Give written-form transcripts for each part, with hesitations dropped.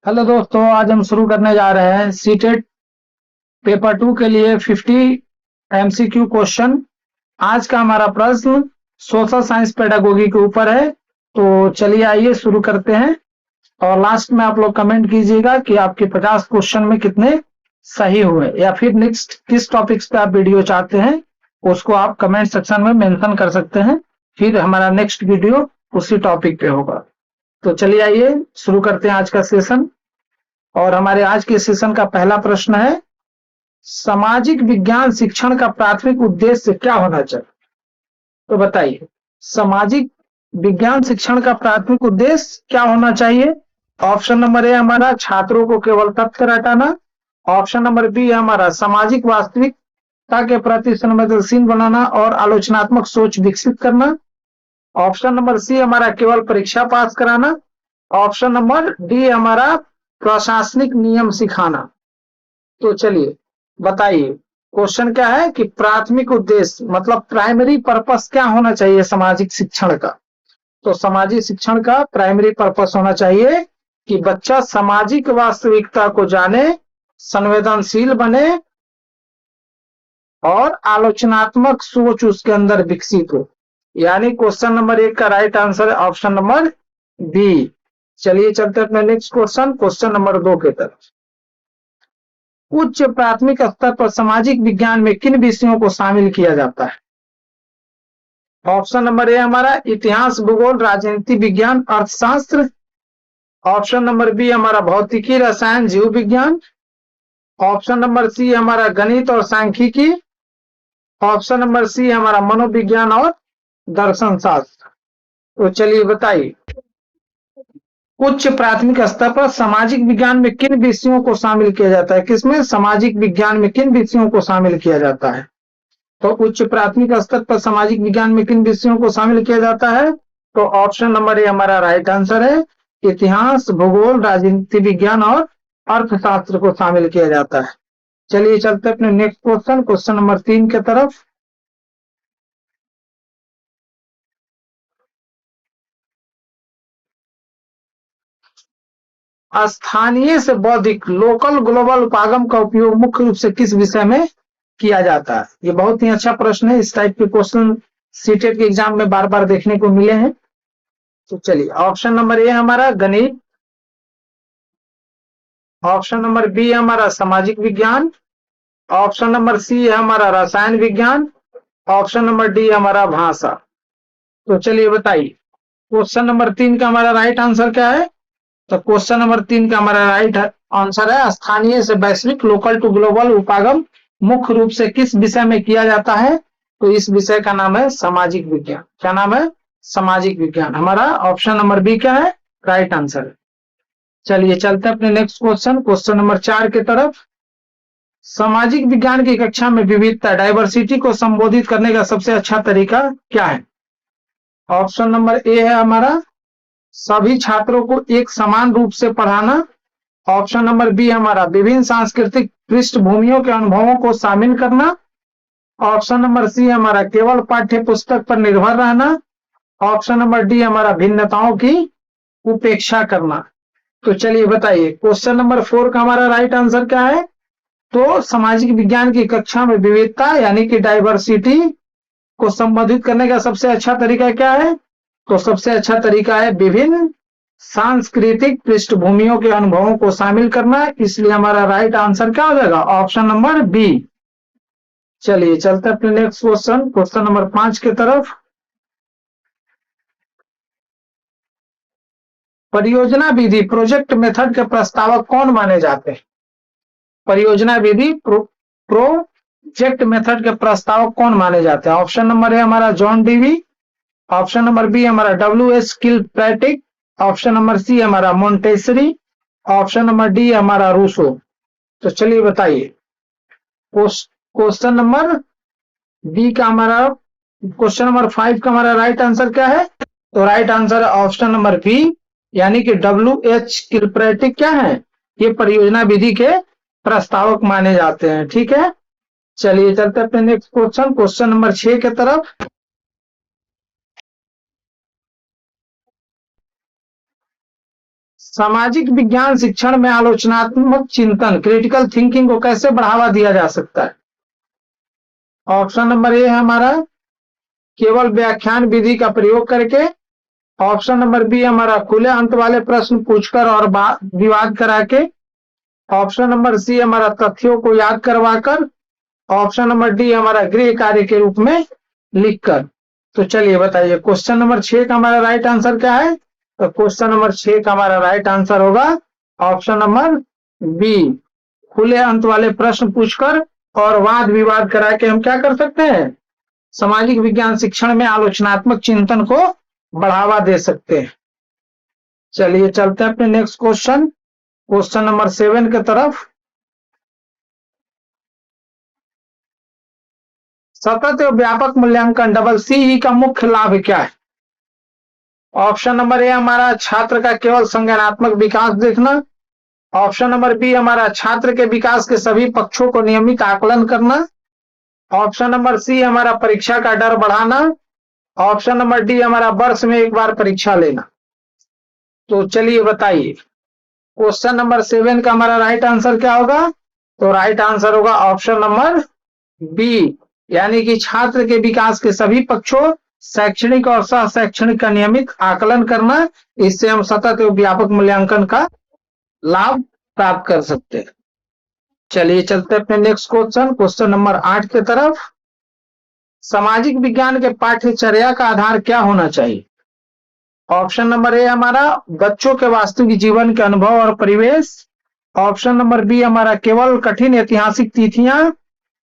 Hello दोस्तों, आज हम शुरू करने जा रहे हैं सीटेट पेपर 2 के लिए 50 एमसीक्यू क्वेश्चन। आज का हमारा प्रश्न सोशल साइंस पेडागोगी के ऊपर है। तो चलिए आइए शुरू करते हैं। और लास्ट में आप लोग कमेंट कीजिएगा कि आपके 50 क्वेश्चन में कितने सही हुए, या फिर नेक्स्ट किस टॉपिक्स पे आप वीडियो चाहते हैं उसको आप कमेंट सेक्शन में मेंशन कर सकते हैं। फिर हमारा नेक्स्ट वीडियो उसी टॉपिक पे होगा। तो चलिए आइए शुरू करते हैं आज का सेशन। और हमारे आज के सेशन का पहला प्रश्न है, सामाजिक विज्ञान शिक्षण का प्राथमिक उद्देश्य क्या होना चाहिए? तो बताइए, सामाजिक विज्ञान शिक्षण का प्राथमिक उद्देश्य क्या होना चाहिए? ऑप्शन नंबर ए हमारा छात्रों को केवल तथ्य रटाना। ऑप्शन नंबर बी हमारा सामाजिक वास्तविकता के प्रति संवेदनशील बनाना और आलोचनात्मक सोच विकसित करना। ऑप्शन नंबर सी हमारा केवल परीक्षा पास कराना। ऑप्शन नंबर डी हमारा प्रशासनिक नियम सिखाना। तो चलिए बताइए, क्वेश्चन क्या है कि प्राथमिक उद्देश्य मतलब प्राइमरी पर्पस क्या होना चाहिए सामाजिक शिक्षण का? तो सामाजिक शिक्षण का प्राइमरी पर्पस होना चाहिए कि बच्चा सामाजिक वास्तविकता को जाने, संवेदनशील बने और आलोचनात्मक सोच उसके अंदर विकसित हो। यानी क्वेश्चन नंबर 1 का राइट आंसर है ऑप्शन नंबर बी। चलिए चलते अपने नेक्स्ट क्वेश्चन, क्वेश्चन नंबर 2 की तरफ। उच्च प्राथमिक स्तर पर सामाजिक विज्ञान में किन विषयों को शामिल किया जाता है? ऑप्शन नंबर ए हमारा इतिहास, भूगोल, राजनीति विज्ञान, अर्थशास्त्र। ऑप्शन नंबर बी हमारा भौतिकी, रसायन, जीव विज्ञान। ऑप्शन नंबर सी हमारा गणित और सांख्यिकी। ऑप्शन नंबर सी हमारा मनोविज्ञान और दर्शन शास्त्र। तो चलिए बताइए, उच्च प्राथमिक स्तर पर सामाजिक विज्ञान में किन विषयों को शामिल किया जाता है? किसमें? सामाजिक विज्ञान में किन विषयों को शामिल किया जाता है? तो उच्च प्राथमिक स्तर पर सामाजिक विज्ञान में किन विषयों को शामिल किया जाता है? तो ऑप्शन नंबर ए हमारा राइट आंसर है, इतिहास, भूगोल, राजनीति विज्ञान और अर्थशास्त्र को शामिल किया जाता है। चलिए चलते अपने नेक्स्ट क्वेश्चन, क्वेश्चन नंबर 3 की तरफ। स्थानीय से बौद्धिक लोकल ग्लोबल उपागम का उपयोग मुख्य रूप से किस विषय में किया जाता है? ये बहुत ही अच्छा प्रश्न है। इस टाइप के क्वेश्चन सीटेट के एग्जाम में बार बार देखने को मिले हैं। तो चलिए, ऑप्शन नंबर ए हमारा गणित। ऑप्शन नंबर बी हमारा सामाजिक विज्ञान। ऑप्शन नंबर सी है हमारा रसायन विज्ञान। ऑप्शन नंबर डी हमारा भाषा। तो चलिए बताइए, क्वेश्चन नंबर 3 का हमारा राइट आंसर क्या है? तो क्वेश्चन नंबर 3 का हमारा राइट आंसर है, स्थानीय से वैश्विक लोकल टू ग्लोबल उपागम मुख्य रूप से किस विषय में किया जाता है? तो इस विषय का नाम है सामाजिक विज्ञान। क्या नाम है? सामाजिक विज्ञान। हमारा ऑप्शन नंबर बी क्या है? Right answer. चलिए चलते हैं अपने नेक्स्ट क्वेश्चन, क्वेश्चन नंबर 4 की तरफ। सामाजिक विज्ञान की कक्षा में विविधता डाइवर्सिटी को संबोधित करने का सबसे अच्छा तरीका क्या है? ऑप्शन नंबर ए है हमारा सभी छात्रों को एक समान रूप से पढ़ाना। ऑप्शन नंबर बी हमारा विभिन्न सांस्कृतिक पृष्ठभूमियों के अनुभवों को शामिल करना। ऑप्शन नंबर सी हमारा केवल पाठ्य पुस्तक पर निर्भर रहना। ऑप्शन नंबर डी हमारा भिन्नताओं की उपेक्षा करना। तो चलिए बताइए, क्वेश्चन नंबर 4 का हमारा राइट आंसर क्या है? तो सामाजिक विज्ञान की कक्षा में विविधता यानी कि डाइवर्सिटी को संबोधित करने का सबसे अच्छा तरीका क्या है? तो सबसे अच्छा तरीका है विभिन्न सांस्कृतिक पृष्ठभूमियों के अनुभवों को शामिल करना। इसलिए हमारा राइट आंसर क्या हो जाएगा? Option number B. चलिए चलते अपने नेक्स्ट क्वेश्चन, क्वेश्चन नंबर 5 की तरफ। परियोजना विधि प्रोजेक्ट मेथड के प्रस्तावक कौन माने जाते हैं? परियोजना विधि प्रोजेक्ट मेथड के प्रस्तावक कौन माने जाते हैं? ऑप्शन नंबर ए हमारा John Dewey. Option number B हमारा W S. Kilpatrick. Option number C हमारा मोंटेसरी। ऑप्शन नंबर डी हमारा रूसो। तो चलिए बताइए, क्वेश्चन नंबर बी का हमारा क्वेश्चन नंबर 5 का हमारा राइट आंसर क्या है? तो राइट आंसर है ऑप्शन नंबर बी, यानी कि डब्ल्यू.एच. किलपैट्रिक क्या है? ये परियोजना विधि के प्रस्तावक माने जाते हैं। ठीक है, चलिए चलते अपने नेक्स्ट क्वेश्चन, क्वेश्चन नंबर 6 की तरफ। सामाजिक विज्ञान शिक्षण में आलोचनात्मक चिंतन क्रिटिकल थिंकिंग को कैसे बढ़ावा दिया जा सकता है? ऑप्शन नंबर ए है हमारा केवल व्याख्यान विधि का प्रयोग करके। ऑप्शन नंबर बी हमारा खुले अंत वाले प्रश्न पूछकर और विवाद करा के। ऑप्शन नंबर सी हमारा तथ्यों को याद करवाकर। ऑप्शन नंबर डी हमारा गृह कार्य के रूप में लिखकर। तो चलिए बताइए क्वेश्चन नंबर 6 का हमारा राइट आंसर क्या है? तो क्वेश्चन नंबर 6 का हमारा राइट आंसर होगा ऑप्शन नंबर बी, खुले अंत वाले प्रश्न पूछकर और वाद विवाद करा के हम क्या कर सकते हैं? सामाजिक विज्ञान शिक्षण में आलोचनात्मक चिंतन को बढ़ावा दे सकते हैं। चलिए चलते हैं अपने नेक्स्ट क्वेश्चन, क्वेश्चन नंबर 7 की तरफ। सतत एवं व्यापक मूल्यांकन डबल सीई का मुख्य लाभ क्या है? ऑप्शन नंबर ए हमारा छात्र का केवल संज्ञानात्मक विकास देखना। ऑप्शन नंबर बी हमारा छात्र के विकास के सभी पक्षों को नियमित आकलन करना। ऑप्शन नंबर सी हमारा परीक्षा का डर बढ़ाना। ऑप्शन नंबर डी हमारा वर्ष में एक बार परीक्षा लेना। तो चलिए बताइए क्वेश्चन नंबर 7 का हमारा राइट आंसर क्या होगा? तो राइट आंसर होगा ऑप्शन नंबर बी, यानी कि छात्र के विकास के सभी पक्षों शैक्षणिक और सह शैक्षणिक का नियमित आकलन करना। इससे हम सतत एवं व्यापक मूल्यांकन का लाभ प्राप्त कर सकते हैं। चलिए चलते हैं अपने नेक्स्ट क्वेश्चन, क्वेश्चन नंबर 8 की तरफ। सामाजिक विज्ञान के पाठ्यचर्या का आधार क्या होना चाहिए? ऑप्शन नंबर ए हमारा बच्चों के वास्तविक जीवन के अनुभव और परिवेश। ऑप्शन नंबर बी हमारा केवल कठिन ऐतिहासिक तिथियां।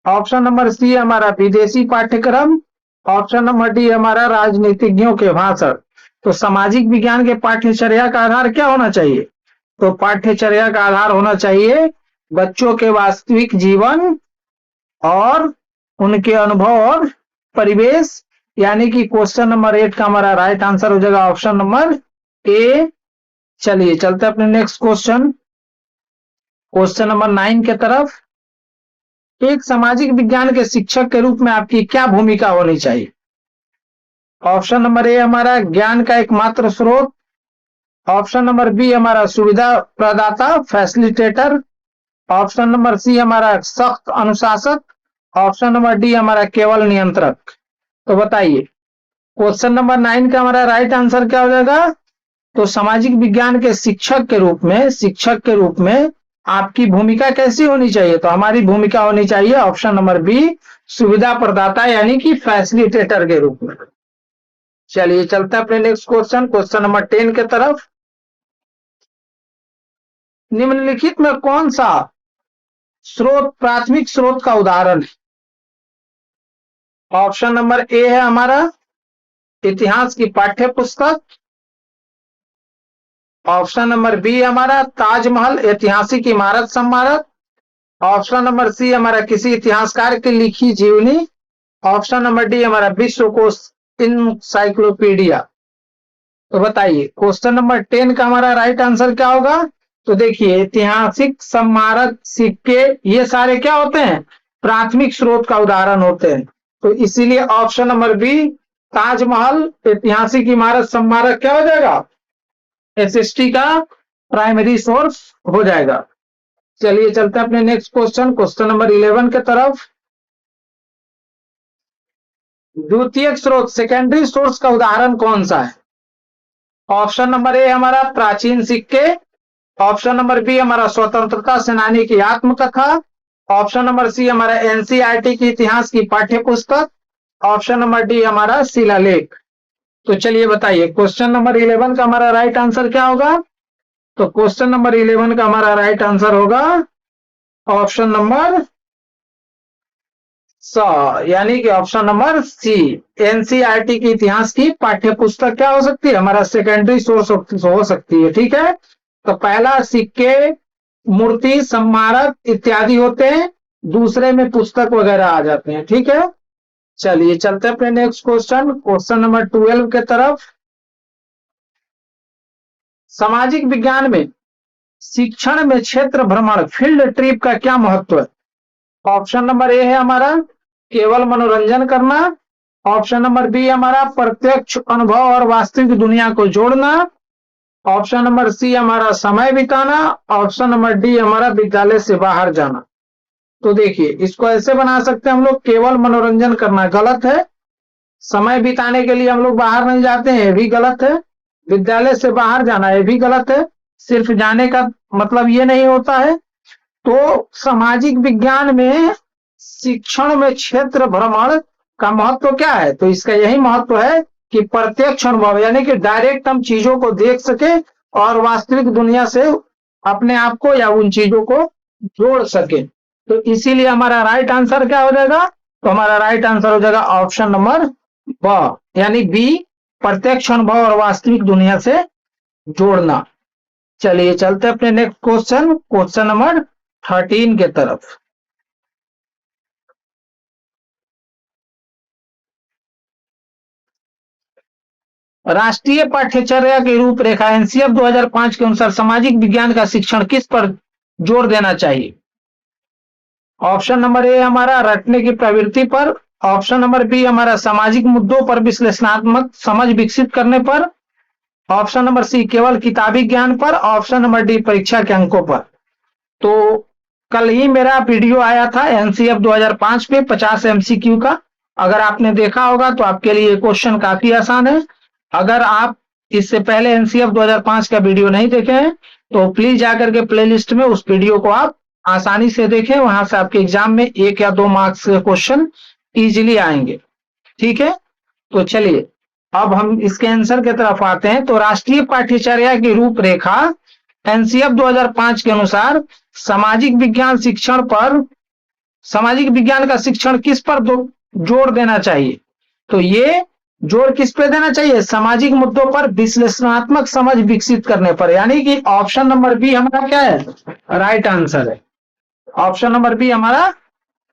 ऑप्शन नंबर सी हमारा विदेशी पाठ्यक्रम। ऑप्शन नंबर डी हमारा राजनीतिज्ञों के भाषण। तो सामाजिक विज्ञान के पाठ्यचर्या का आधार क्या होना चाहिए? तो पाठ्यचर्या का आधार होना चाहिए बच्चों के वास्तविक जीवन और उनके अनुभव और परिवेश, यानी कि क्वेश्चन नंबर 8 का हमारा राइट आंसर हो जाएगा ऑप्शन नंबर ए। चलिए चलते हैं अपने नेक्स्ट क्वेश्चन, क्वेश्चन नंबर 9 की तरफ। एक सामाजिक विज्ञान के शिक्षक के रूप में आपकी क्या भूमिका होनी चाहिए? ऑप्शन नंबर ए हमारा ज्ञान का एकमात्र स्रोत। ऑप्शन नंबर बी हमारा सुविधा प्रदाता फैसिलिटेटर। ऑप्शन नंबर सी हमारा सख्त अनुशासक। ऑप्शन नंबर डी हमारा केवल नियंत्रक। तो बताइए क्वेश्चन नंबर 9 का हमारा राइट आंसर क्या हो जाएगा? तो सामाजिक विज्ञान के शिक्षक के रूप में आपकी भूमिका कैसी होनी चाहिए? तो हमारी भूमिका होनी चाहिए ऑप्शन नंबर बी, सुविधा प्रदाता यानी कि फैसिलिटेटर के रूप में। चलिए चलते हैं अपने नेक्स्ट क्वेश्चन, क्वेश्चन नंबर 10 की तरफ। निम्नलिखित में कौन सा स्रोत प्राथमिक स्रोत का उदाहरण है? ऑप्शन नंबर ए है हमारा इतिहास की पाठ्य पुस्तक। ऑप्शन नंबर बी हमारा ताजमहल ऐतिहासिक इमारत स्मारक। ऑप्शन नंबर सी हमारा किसी इतिहासकार की लिखी जीवनी। ऑप्शन नंबर डी हमारा विश्वकोश इनसाइक्लोपीडिया। तो बताइए क्वेश्चन नंबर 10 का हमारा राइट आंसर क्या होगा? तो देखिए ऐतिहासिक स्मारक सिक्के ये सारे क्या होते हैं? प्राथमिक स्रोत का उदाहरण होते हैं। तो इसीलिए ऑप्शन नंबर बी ताजमहल ऐतिहासिक इमारत स्मारक क्या हो जाएगा? एसएसटी का प्राइमरी सोर्स हो जाएगा। चलिए चलते हैं अपने नेक्स्ट क्वेश्चन, क्वेश्चन नंबर 11 की तरफ। द्वितीयक स्रोत सेकेंडरी सोर्स का उदाहरण कौन सा है? ऑप्शन नंबर ए हमारा प्राचीन सिक्के। ऑप्शन नंबर बी हमारा स्वतंत्रता सेनानी की आत्मकथा। ऑप्शन नंबर सी हमारा एनसीईआरटी की इतिहास की पाठ्य पुस्तक। ऑप्शन नंबर डी हमारा शिलालेख। तो चलिए बताइए क्वेश्चन नंबर 11 का हमारा राइट आंसर क्या होगा? तो क्वेश्चन नंबर 11 का हमारा राइट आंसर होगा ऑप्शन नंबर यानी कि ऑप्शन नंबर सी, एनसीईआरटी की इतिहास की पाठ्य पुस्तक क्या हो सकती है? हमारा सेकेंडरी सोर्स हो सकती है। ठीक है, तो पहला सिक्के, मूर्ति, स्मारक इत्यादि होते हैं, दूसरे में पुस्तक वगैरह आ जाते हैं। ठीक है, चलिए चलते हैं अपने नेक्स्ट क्वेश्चन, क्वेश्चन नंबर 12 के तरफ। सामाजिक विज्ञान में शिक्षण में क्षेत्र भ्रमण फील्ड ट्रिप का क्या महत्व है? ऑप्शन नंबर ए है हमारा केवल मनोरंजन करना। ऑप्शन नंबर बी हमारा प्रत्यक्ष अनुभव और वास्तविक दुनिया को जोड़ना। ऑप्शन नंबर सी हमारा समय बिताना, ऑप्शन नंबर डी हमारा विद्यालय से बाहर जाना। तो देखिए इसको ऐसे बना सकते हैं हम लोग, केवल मनोरंजन करना गलत है, समय बिताने के लिए हम लोग बाहर नहीं जाते हैं ये भी गलत है, विद्यालय से बाहर जाना ये भी गलत है। सिर्फ जाने का मतलब ये नहीं होता है। तो सामाजिक विज्ञान में शिक्षण में क्षेत्र भ्रमण का महत्व क्या है? तो इसका यही महत्व है कि प्रत्यक्ष अनुभव, यानी कि डायरेक्ट हम चीजों को देख सके और वास्तविक दुनिया से अपने आप को या उन चीजों को जोड़ सके। तो इसीलिए हमारा राइट आंसर क्या हो जाएगा? तो हमारा राइट आंसर हो जाएगा ऑप्शन नंबर ब, यानी बी, प्रत्यक्ष अनुभव और वास्तविक दुनिया से जोड़ना। चलिए चलते अपने नेक्स्ट क्वेश्चन, क्वेश्चन नंबर 13 के तरफ। राष्ट्रीय पाठ्यचर्या की रूपरेखा एनसीएफ 2005 के अनुसार सामाजिक विज्ञान का शिक्षण किस पर जोर देना चाहिए? ऑप्शन नंबर ए हमारा रटने की प्रवृत्ति पर, ऑप्शन नंबर बी हमारा सामाजिक मुद्दों पर विश्लेषणात्मक समझ विकसित करने पर, ऑप्शन नंबर सी केवल किताबी ज्ञान पर, ऑप्शन नंबर डी परीक्षा के अंकों पर। तो कल ही मेरा वीडियो आया था एनसीएफ 2005 पे 50 एमसीक्यू का, अगर आपने देखा होगा तो आपके लिए क्वेश्चन काफी आसान है। अगर आप इससे पहले एनसीएफ 2005 का वीडियो नहीं देखे हैं तो प्लीज जाकर के प्लेलिस्ट में उस वीडियो को आप आसानी से देखें, वहां से आपके एग्जाम में 1 या 2 मार्क्स के क्वेश्चन इजीली आएंगे। ठीक है, तो चलिए अब हम इसके आंसर की तरफ आते हैं। तो राष्ट्रीय पाठ्यचर्या की रूपरेखा एनसीएफ 2005 के अनुसार सामाजिक विज्ञान शिक्षण पर, सामाजिक विज्ञान का शिक्षण किस पर जोर देना चाहिए? तो ये जोर किस पे देना चाहिए? सामाजिक मुद्दों पर विश्लेषणात्मक समझ विकसित करने पर, यानी कि ऑप्शन नंबर बी हमारा क्या है? राइट आंसर है। ऑप्शन नंबर बी हमारा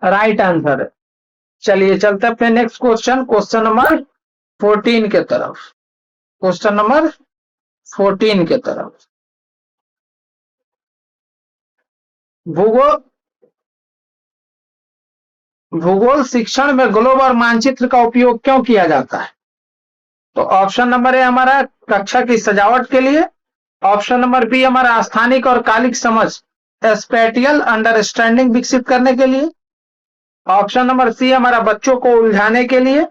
राइट आंसर है। चलिए चलते अपने नेक्स्ट क्वेश्चन, क्वेश्चन नंबर 14 के तरफ। क्वेश्चन नंबर 14 के तरफ। भूगोल शिक्षण में ग्लोब और मानचित्र का उपयोग क्यों किया जाता है? तो ऑप्शन नंबर ए हमारा कक्षा की सजावट के लिए, ऑप्शन नंबर बी हमारा स्थानिक और कालिक समझ स्पेटियल अंडरस्टैंडिंग विकसित करने के लिए, ऑप्शन नंबर सी हमारा बच्चों को उलझाने के लिए,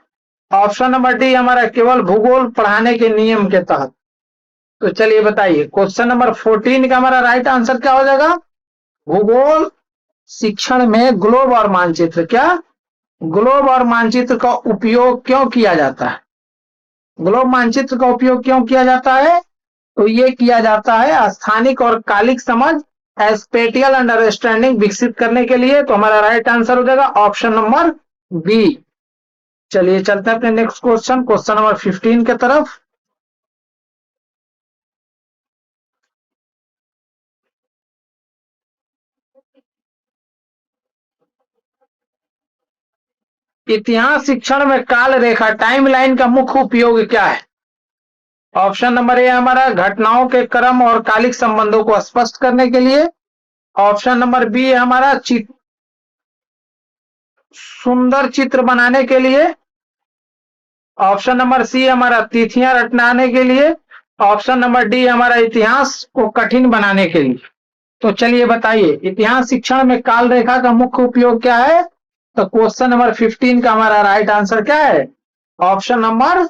ऑप्शन नंबर डी हमारा केवल भूगोल पढ़ाने के नियम के तहत। तो चलिए बताइए क्वेश्चन नंबर 14 का हमारा राइट आंसर क्या हो जाएगा? भूगोल शिक्षण में ग्लोब और मानचित्र, क्या ग्लोब और मानचित्र का उपयोग क्यों किया जाता है? ग्लोब मानचित्र का उपयोग क्यों किया जाता है? तो ये किया जाता है स्थानिक और कालिक समझ स्पेटियल अंडरस्टैंडिंग विकसित करने के लिए। तो हमारा राइट आंसर हो जाएगा ऑप्शन नंबर बी। चलिए चलते हैं अपने नेक्स्ट क्वेश्चन, क्वेश्चन नंबर 15 के तरफ। इतिहास शिक्षण में काल रेखा टाइमलाइन का मुख्य उपयोग क्या है? ऑप्शन नंबर ए हमारा घटनाओं के क्रम और कालिक संबंधों को स्पष्ट करने के लिए, ऑप्शन नंबर बी है हमारा सुंदर चित्र बनाने के लिए, ऑप्शन नंबर सी हमारा तिथियां रटनाने के लिए, ऑप्शन नंबर डी हमारा इतिहास को कठिन बनाने के लिए। तो चलिए बताइए इतिहास शिक्षण में काल रेखा का मुख्य उपयोग क्या है? तो क्वेश्चन नंबर 15 का हमारा राइट आंसर क्या है? ऑप्शन नंबर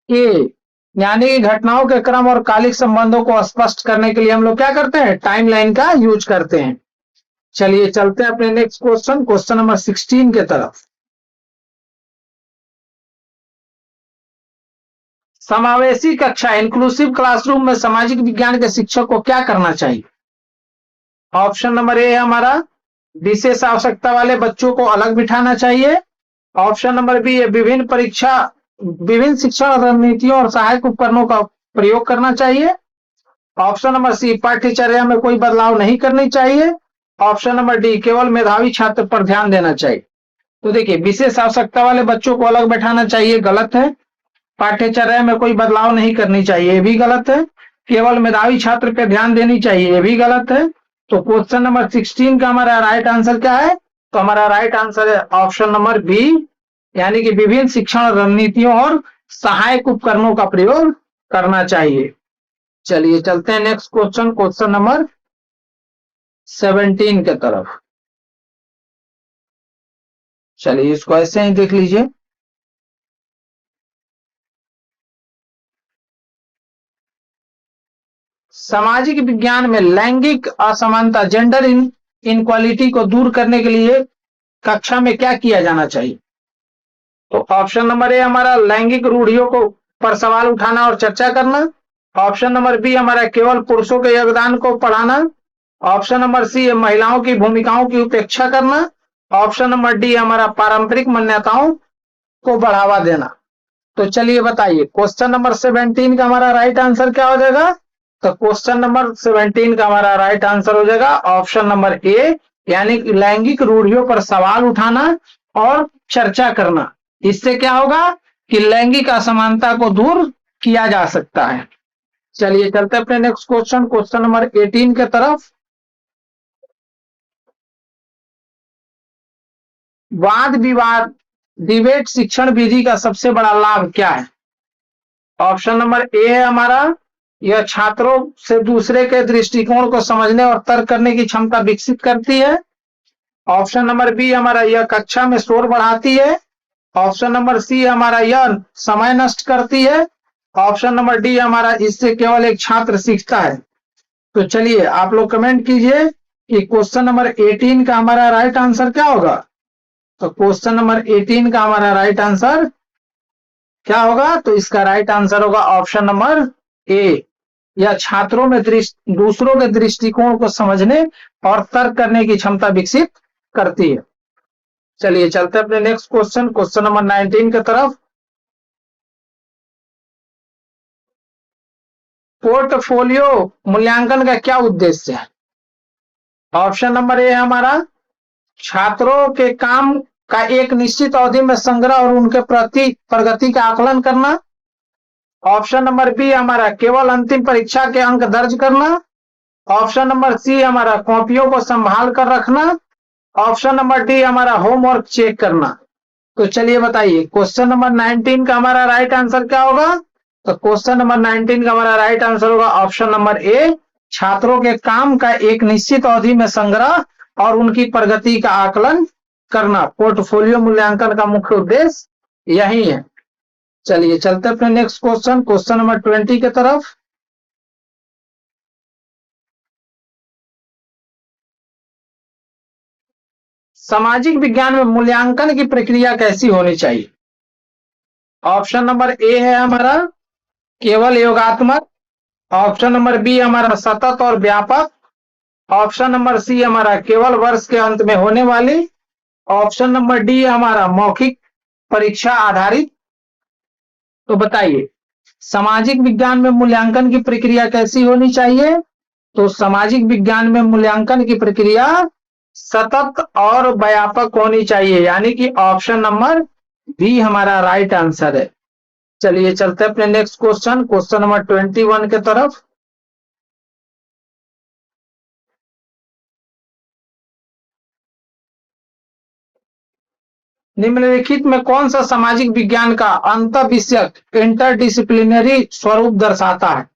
ए, यानी घटनाओं के क्रम और कालिक संबंधों को स्पष्ट करने के लिए हम लोग क्या करते हैं? टाइमलाइन का यूज करते हैं। चलिए चलते हैं अपने नेक्स्ट क्वेश्चन, क्वेश्चन नंबर 16 के तरफ। समावेशी कक्षा इंक्लूसिव क्लासरूम में सामाजिक विज्ञान के शिक्षक को क्या करना चाहिए? ऑप्शन नंबर ए हमारा विशेष आवश्यकता वाले बच्चों को अलग बिठाना चाहिए, ऑप्शन नंबर बी है विभिन्न शिक्षण रणनीतियों और सहायक उपकरणों का प्रयोग करना चाहिए, ऑप्शन नंबर सी पाठ्यचर्या में कोई बदलाव नहीं करनी चाहिए, ऑप्शन नंबर डी केवल मेधावी छात्र पर ध्यान देना चाहिए। तो देखिए विशेष आवश्यकता वाले बच्चों को अलग बैठाना चाहिए, गलत है। पाठ्यचर्या में कोई बदलाव नहीं करनी चाहिए, ये भी गलत है। केवल मेधावी छात्र पर ध्यान देनी चाहिए, ये भी गलत है। तो क्वेश्चन नंबर 16 का हमारा राइट आंसर क्या है? तो हमारा राइट आंसर है ऑप्शन नंबर बी, यानी कि विभिन्न शिक्षण रणनीतियों और सहायक उपकरणों का प्रयोग करना चाहिए। चलिए चलते हैं नेक्स्ट क्वेश्चन, क्वेश्चन नंबर 17 के तरफ। चलिए इसको ऐसे ही देख लीजिए। सामाजिक विज्ञान में लैंगिक असमानता, जेंडर इनक्वालिटी को दूर करने के लिए कक्षा में क्या किया जाना चाहिए? तो ऑप्शन नंबर ए हमारा लैंगिक रूढ़ियों को पर सवाल उठाना और चर्चा करना। ऑप्शन नंबर बी हमारा केवल पुरुषों के योगदान को पढ़ाना। ऑप्शन नंबर सी महिलाओं की भूमिकाओं की उपेक्षा करना। ऑप्शन नंबर डी हमारा पारंपरिक मान्यताओं को बढ़ावा देना। तो चलिए बताइए क्वेश्चन नंबर 17 का हमारा राइट आंसर क्या हो जाएगा? तो क्वेश्चन नंबर 17 का हमारा राइट आंसर हो जाएगा ऑप्शन नंबर ए, यानी लैंगिक रूढ़ियों पर सवाल उठाना और चर्चा करना। इससे क्या होगा कि लैंगिक असमानता को दूर किया जा सकता है। चलिए चलते अपने नेक्स्ट क्वेश्चन, क्वेश्चन नंबर 18 के तरफ। वाद विवाद डिबेट शिक्षण विधि का सबसे बड़ा लाभ क्या है? ऑप्शन नंबर ए है हमारा, यह छात्रों से दूसरे के दृष्टिकोण को समझने और तर्क करने की क्षमता विकसित करती है। ऑप्शन नंबर बी हमारा, यह कक्षा में शोर बढ़ाती है। ऑप्शन नंबर सी हमारा, यह समय नष्ट करती है। ऑप्शन नंबर डी हमारा, इससे केवल एक छात्र सीखता है। तो चलिए आप लोग कमेंट कीजिए कि क्वेश्चन नंबर 18 का हमारा राइट आंसर क्या होगा? तो क्वेश्चन नंबर 18 का हमारा राइट आंसर क्या होगा? तो इसका राइट आंसर होगा ऑप्शन नंबर ए, या छात्रों में दूसरों के दृष्टिकोण को समझने और तर्क करने की क्षमता विकसित करती है। चलिए चलते हैं अपने नेक्स्ट क्वेश्चन, क्वेश्चन नंबर 19 की तरफ। पोर्टफोलियो मूल्यांकन का क्या उद्देश्य है? ऑप्शन नंबर ए हमारा, छात्रों के काम का एक निश्चित अवधि में संग्रह और उनके प्रगति का आकलन करना। ऑप्शन नंबर बी हमारा, केवल अंतिम परीक्षा के अंक दर्ज करना। ऑप्शन नंबर सी हमारा, कॉपियों को संभाल कर रखना। ऑप्शन नंबर डी हमारा, होमवर्क चेक करना। तो चलिए बताइए क्वेश्चन नंबर 19 का हमारा राइट आंसर क्या होगा? तो क्वेश्चन नंबर 19 का हमारा राइट आंसर होगा ऑप्शन नंबर ए, छात्रों के काम का एक निश्चित अवधि में संग्रह और उनकी प्रगति का आकलन करना। पोर्टफोलियो मूल्यांकन का मुख्य उद्देश्य यही है। चलिए चलते अपने नेक्स्ट क्वेश्चन, क्वेश्चन नंबर 20 की तरफ। सामाजिक विज्ञान में मूल्यांकन की प्रक्रिया कैसी होनी चाहिए? ऑप्शन नंबर ए है हमारा, केवल योगात्मक। ऑप्शन नंबर बी हमारा, सतत और व्यापक। ऑप्शन नंबर सी हमारा, केवल वर्ष के अंत में होने वाली। ऑप्शन नंबर डी हमारा, मौखिक परीक्षा आधारित। तो बताइए सामाजिक विज्ञान में मूल्यांकन की प्रक्रिया कैसी होनी चाहिए? तो सामाजिक विज्ञान में मूल्यांकन की प्रक्रिया सतत और व्यापक होनी चाहिए, यानी कि ऑप्शन नंबर बी हमारा राइट आंसर है। चलिए चलते अपने नेक्स्ट क्वेश्चन, क्वेश्चन नंबर 21 के तरफ। निम्नलिखित में कौन सा सामाजिक विज्ञान का अंतःविषयक इंटरडिसिप्लिनरी स्वरूप दर्शाता है?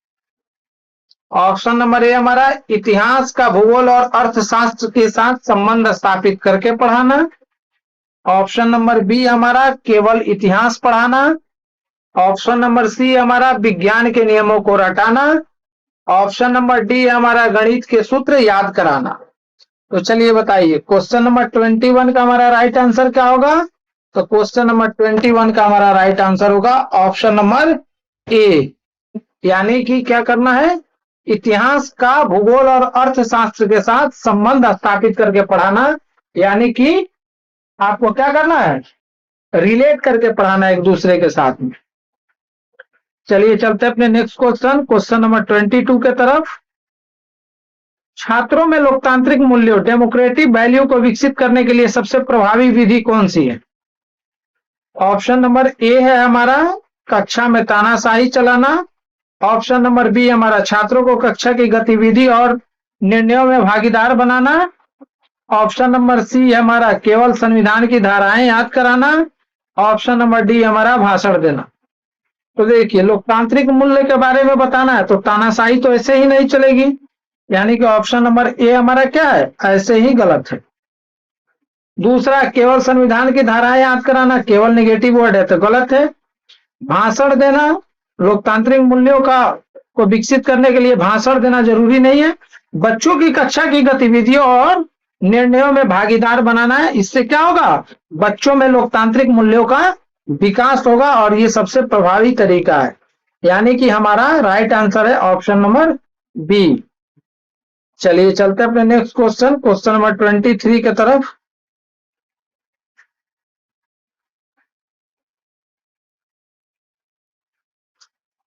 ऑप्शन नंबर ए हमारा, इतिहास का भूगोल और अर्थशास्त्र के साथ संबंध स्थापित करके पढ़ाना। ऑप्शन नंबर बी हमारा, केवल इतिहास पढ़ाना। ऑप्शन नंबर सी हमारा, विज्ञान के नियमों को रटाना। ऑप्शन नंबर डी हमारा, गणित के सूत्र याद कराना। तो चलिए बताइए क्वेश्चन नंबर 21 का हमारा राइट आंसर क्या होगा? तो क्वेश्चन नंबर 21 का हमारा राइट आंसर होगा ऑप्शन नंबर ए, यानी कि क्या करना है, इतिहास का भूगोल और अर्थशास्त्र के साथ संबंध स्थापित करके पढ़ाना, यानी कि आपको क्या करना है, रिलेट करके पढ़ाना एक दूसरे के साथ में। चलिए चलते अपने नेक्स्ट क्वेश्चन, क्वेश्चन नंबर 22 के तरफ। छात्रों में लोकतांत्रिक मूल्यों डेमोक्रेटिक वैल्यू को विकसित करने के लिए सबसे प्रभावी विधि कौन सी है? ऑप्शन नंबर ए है हमारा, कक्षा में तानाशाही चलाना। ऑप्शन नंबर बी हमारा, छात्रों को कक्षा की गतिविधि और निर्णयों में भागीदार बनाना। ऑप्शन नंबर सी हमारा, केवल संविधान की धाराएं याद कराना। ऑप्शन नंबर डी हमारा, भाषण देना। तो देखिए, लोकतांत्रिक मूल्य के बारे में बताना है तो तानाशाही तो ऐसे ही नहीं चलेगी, यानी कि ऑप्शन नंबर ए हमारा क्या है, ऐसे ही गलत है। दूसरा, केवल संविधान की धाराएं याद कराना, केवल नेगेटिव वर्ड है तो गलत है। भाषण देना, लोकतांत्रिक मूल्यों का को विकसित करने के लिए भाषण देना जरूरी नहीं है। बच्चों की कक्षा की गतिविधियों और निर्णयों में भागीदार बनाना है, इससे क्या होगा, बच्चों में लोकतांत्रिक मूल्यों का विकास होगा और ये सबसे प्रभावी तरीका है। यानी कि हमारा राइट आंसर है ऑप्शन नंबर बी। चलिए चलते हैं अपने नेक्स्ट क्वेश्चन, क्वेश्चन नंबर 23 की तरफ।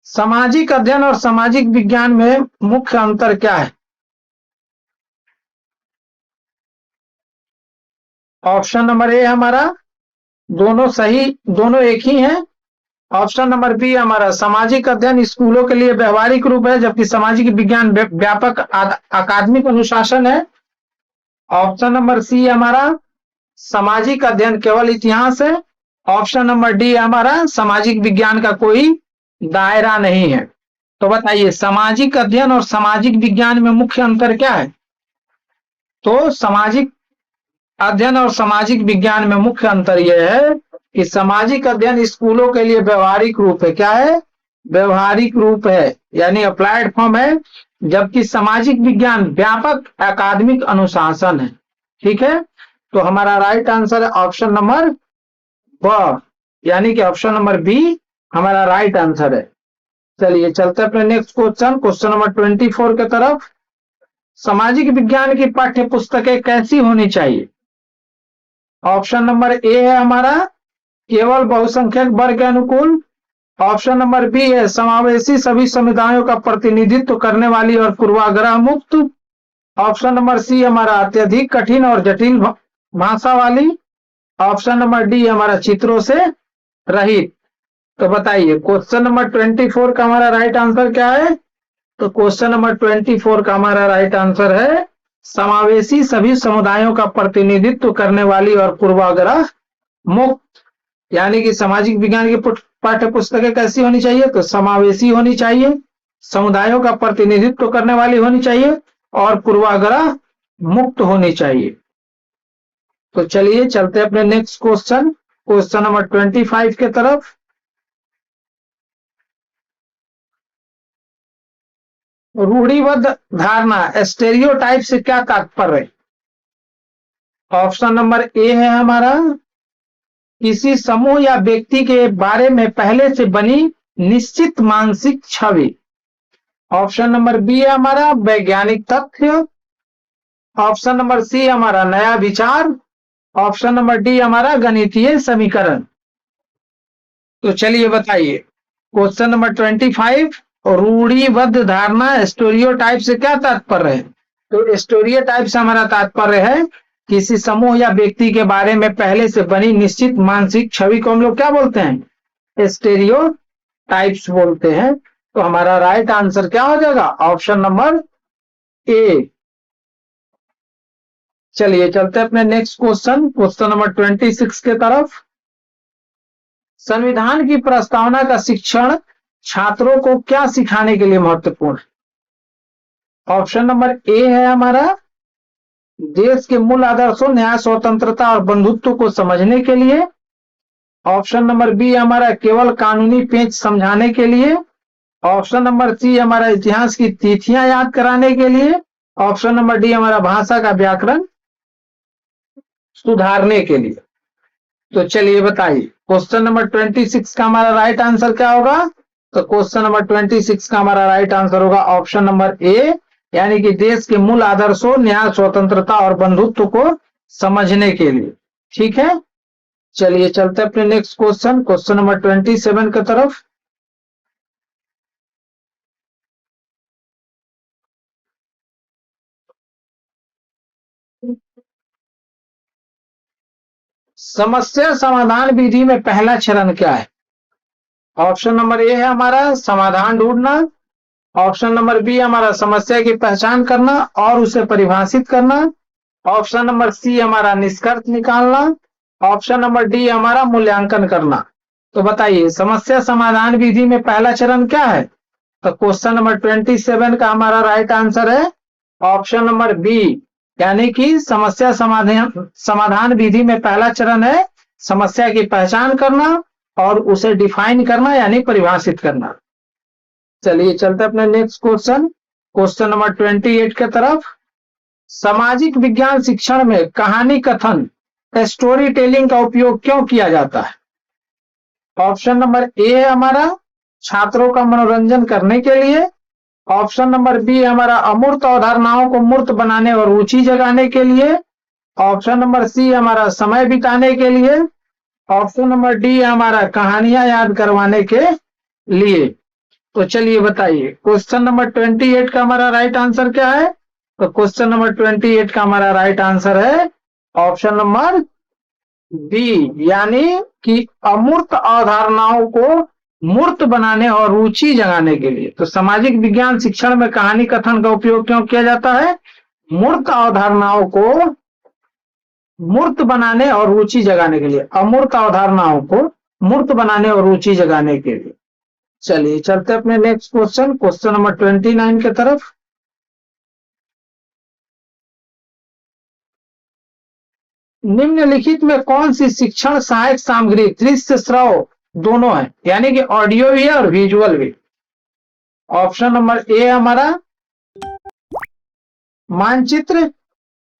सामाजिक अध्ययन और सामाजिक विज्ञान में मुख्य अंतर क्या है? ऑप्शन नंबर ए हमारा दोनों सही, दोनों एक ही हैं। ऑप्शन नंबर बी हमारा सामाजिक अध्ययन स्कूलों के लिए व्यवहारिक रूप है, जबकि सामाजिक विज्ञान व्यापक अकादमिक अनुशासन है। ऑप्शन नंबर सी हमारा सामाजिक अध्ययन केवल इतिहास है। ऑप्शन नंबर डी हमारा सामाजिक विज्ञान का कोई दायरा नहीं है। तो बताइए, सामाजिक अध्ययन और सामाजिक विज्ञान में मुख्य अंतर क्या है? तो सामाजिक अध्ययन और सामाजिक विज्ञान में मुख्य अंतर यह है कि सामाजिक अध्ययन स्कूलों के लिए व्यवहारिक रूप है। क्या है? व्यवहारिक रूप है, यानी अप्लाइड फॉर्म है, जबकि सामाजिक विज्ञान व्यापक अकादमिक अनुशासन है। ठीक है, तो हमारा राइट आंसर है ऑप्शन नंबर ब, यानी कि ऑप्शन नंबर बी हमारा राइट आंसर है। चलिए चलते अपने नेक्स्ट क्वेश्चन, क्वेश्चन नंबर 24 की तरफ। सामाजिक विज्ञान की पाठ्य पुस्तकें कैसी होनी चाहिए? ऑप्शन नंबर ए है हमारा केवल बहुसंख्यक वर्ग के अनुकूल। ऑप्शन नंबर बी है समावेशी, सभी समुदायों का प्रतिनिधित्व करने वाली और पूर्वाग्रह मुक्त। ऑप्शन नंबर सी हमारा अत्यधिक कठिन और जटिल भाषा वाली। ऑप्शन नंबर डी हमारा चित्रों से रहित। तो बताइए, क्वेश्चन नंबर 24 का हमारा राइट आंसर क्या है? तो क्वेश्चन नंबर 24 का हमारा राइट आंसर है समावेशी, सभी समुदायों का प्रतिनिधित्व करने वाली और पूर्वाग्रह मुक्त। यानी कि सामाजिक विज्ञान की पाठ्य पुस्तकें कैसी होनी चाहिए? तो समावेशी होनी चाहिए, समुदायों का प्रतिनिधित्व करने वाली होनी चाहिए और पूर्वाग्रह मुक्त होनी चाहिए। तो चलिए चलते अपने नेक्स्ट क्वेश्चन, क्वेश्चन नंबर 25 के तरफ। रूढ़िबद्ध धारणा, स्टेरियोटाइप से क्या तात्पर्य? ऑप्शन नंबर ए है हमारा किसी समूह या व्यक्ति के बारे में पहले से बनी निश्चित मानसिक छवि। ऑप्शन नंबर बी है हमारा वैज्ञानिक तथ्य। ऑप्शन नंबर सी हमारा नया विचार। ऑप्शन नंबर डी हमारा गणितीय समीकरण। तो चलिए बताइए, क्वेश्चन नंबर 25, रूढ़िबद्ध धारणा स्टेरियोटाइप से क्या तात्पर्य है? तो स्टेरियोटाइप से हमारा तात्पर्य है किसी समूह या व्यक्ति के बारे में पहले से बनी निश्चित मानसिक छवि को हम लोग क्या बोलते हैं? स्टेरियोटाइप्स बोलते हैं। तो हमारा राइट आंसर क्या हो जाएगा? ऑप्शन नंबर ए। चलिए चलते हैं अपने नेक्स्ट क्वेश्चन, क्वेश्चन नंबर 26 के तरफ। संविधान की प्रस्तावना का शिक्षण छात्रों को क्या सिखाने के लिए महत्वपूर्ण है? ऑप्शन नंबर ए है हमारा देश के मूल आदर्शों, न्याय, स्वतंत्रता और बंधुत्व को समझने के लिए। ऑप्शन नंबर बी हमारा केवल कानूनी पेच समझाने के लिए। ऑप्शन नंबर सी हमारा इतिहास की तिथियां याद कराने के लिए। ऑप्शन नंबर डी हमारा भाषा का व्याकरण सुधारने के लिए। तो चलिए बताइए, क्वेश्चन नंबर 26 का हमारा राइट आंसर क्या होगा? तो क्वेश्चन नंबर 26 का हमारा राइट आंसर होगा ऑप्शन नंबर ए, यानी कि देश के मूल आदर्शों, न्याय, स्वतंत्रता और बंधुत्व को समझने के लिए। ठीक है, चलिए चलते अपने नेक्स्ट क्वेश्चन, क्वेश्चन नंबर 27 की तरफ। समस्या समाधान विधि में पहला चरण क्या है? ऑप्शन नंबर ए है हमारा समाधान ढूंढना। ऑप्शन नंबर बी हमारा समस्या की पहचान करना और उसे परिभाषित करना। ऑप्शन नंबर सी हमारा निष्कर्ष निकालना। ऑप्शन नंबर डी हमारा मूल्यांकन करना। तो बताइए समस्या समाधान विधि में पहला चरण क्या है? तो क्वेश्चन नंबर 27 का हमारा राइट आंसर है ऑप्शन नंबर बी, यानी कि समस्या समाधान समाधान विधि में पहला चरण है समस्या की पहचान करना और उसे डिफाइन करना यानी परिभाषित करना। चलिए चलते अपने नेक्स्ट क्वेश्चन, क्वेश्चन नंबर 28 के तरफ। सामाजिक विज्ञान शिक्षण में कहानी कथन स्टोरी टेलिंग का उपयोग क्यों किया जाता है? ऑप्शन नंबर ए है हमारा छात्रों का मनोरंजन करने के लिए, ऑप्शन नंबर बी हमारा अमूर्त अवधारणाओं को मूर्त बनाने और रुचि जगाने के लिए, ऑप्शन नंबर सी हमारा समय बिताने के लिए, ऑप्शन नंबर डी हमारा कहानियां याद करवाने के लिए। तो चलिए बताइए क्वेश्चन नंबर 28 का हमारा राइट आंसर क्या है? तो क्वेश्चन नंबर 28 का हमारा राइट आंसर है ऑप्शन नंबर बी, यानी कि अमूर्त अवधारणाओं को मूर्त बनाने और रुचि जगाने के लिए। तो सामाजिक विज्ञान शिक्षण में कहानी कथन का उपयोग क्यों किया जाता है? मूर्त अवधारणाओं को मूर्त बनाने और रुचि जगाने के लिए, अमूर्त अवधारणाओं को मूर्त बनाने और रुचि जगाने के लिए। चलिए चलते अपने नेक्स्ट क्वेश्चन, क्वेश्चन नंबर 29 की तरफ। निम्नलिखित में कौन सी शिक्षण सहायक सामग्री दृश्य श्रव्य दोनों है, यानी कि ऑडियो भी है और विजुअल भी? ऑप्शन नंबर ए हमारा मानचित्र,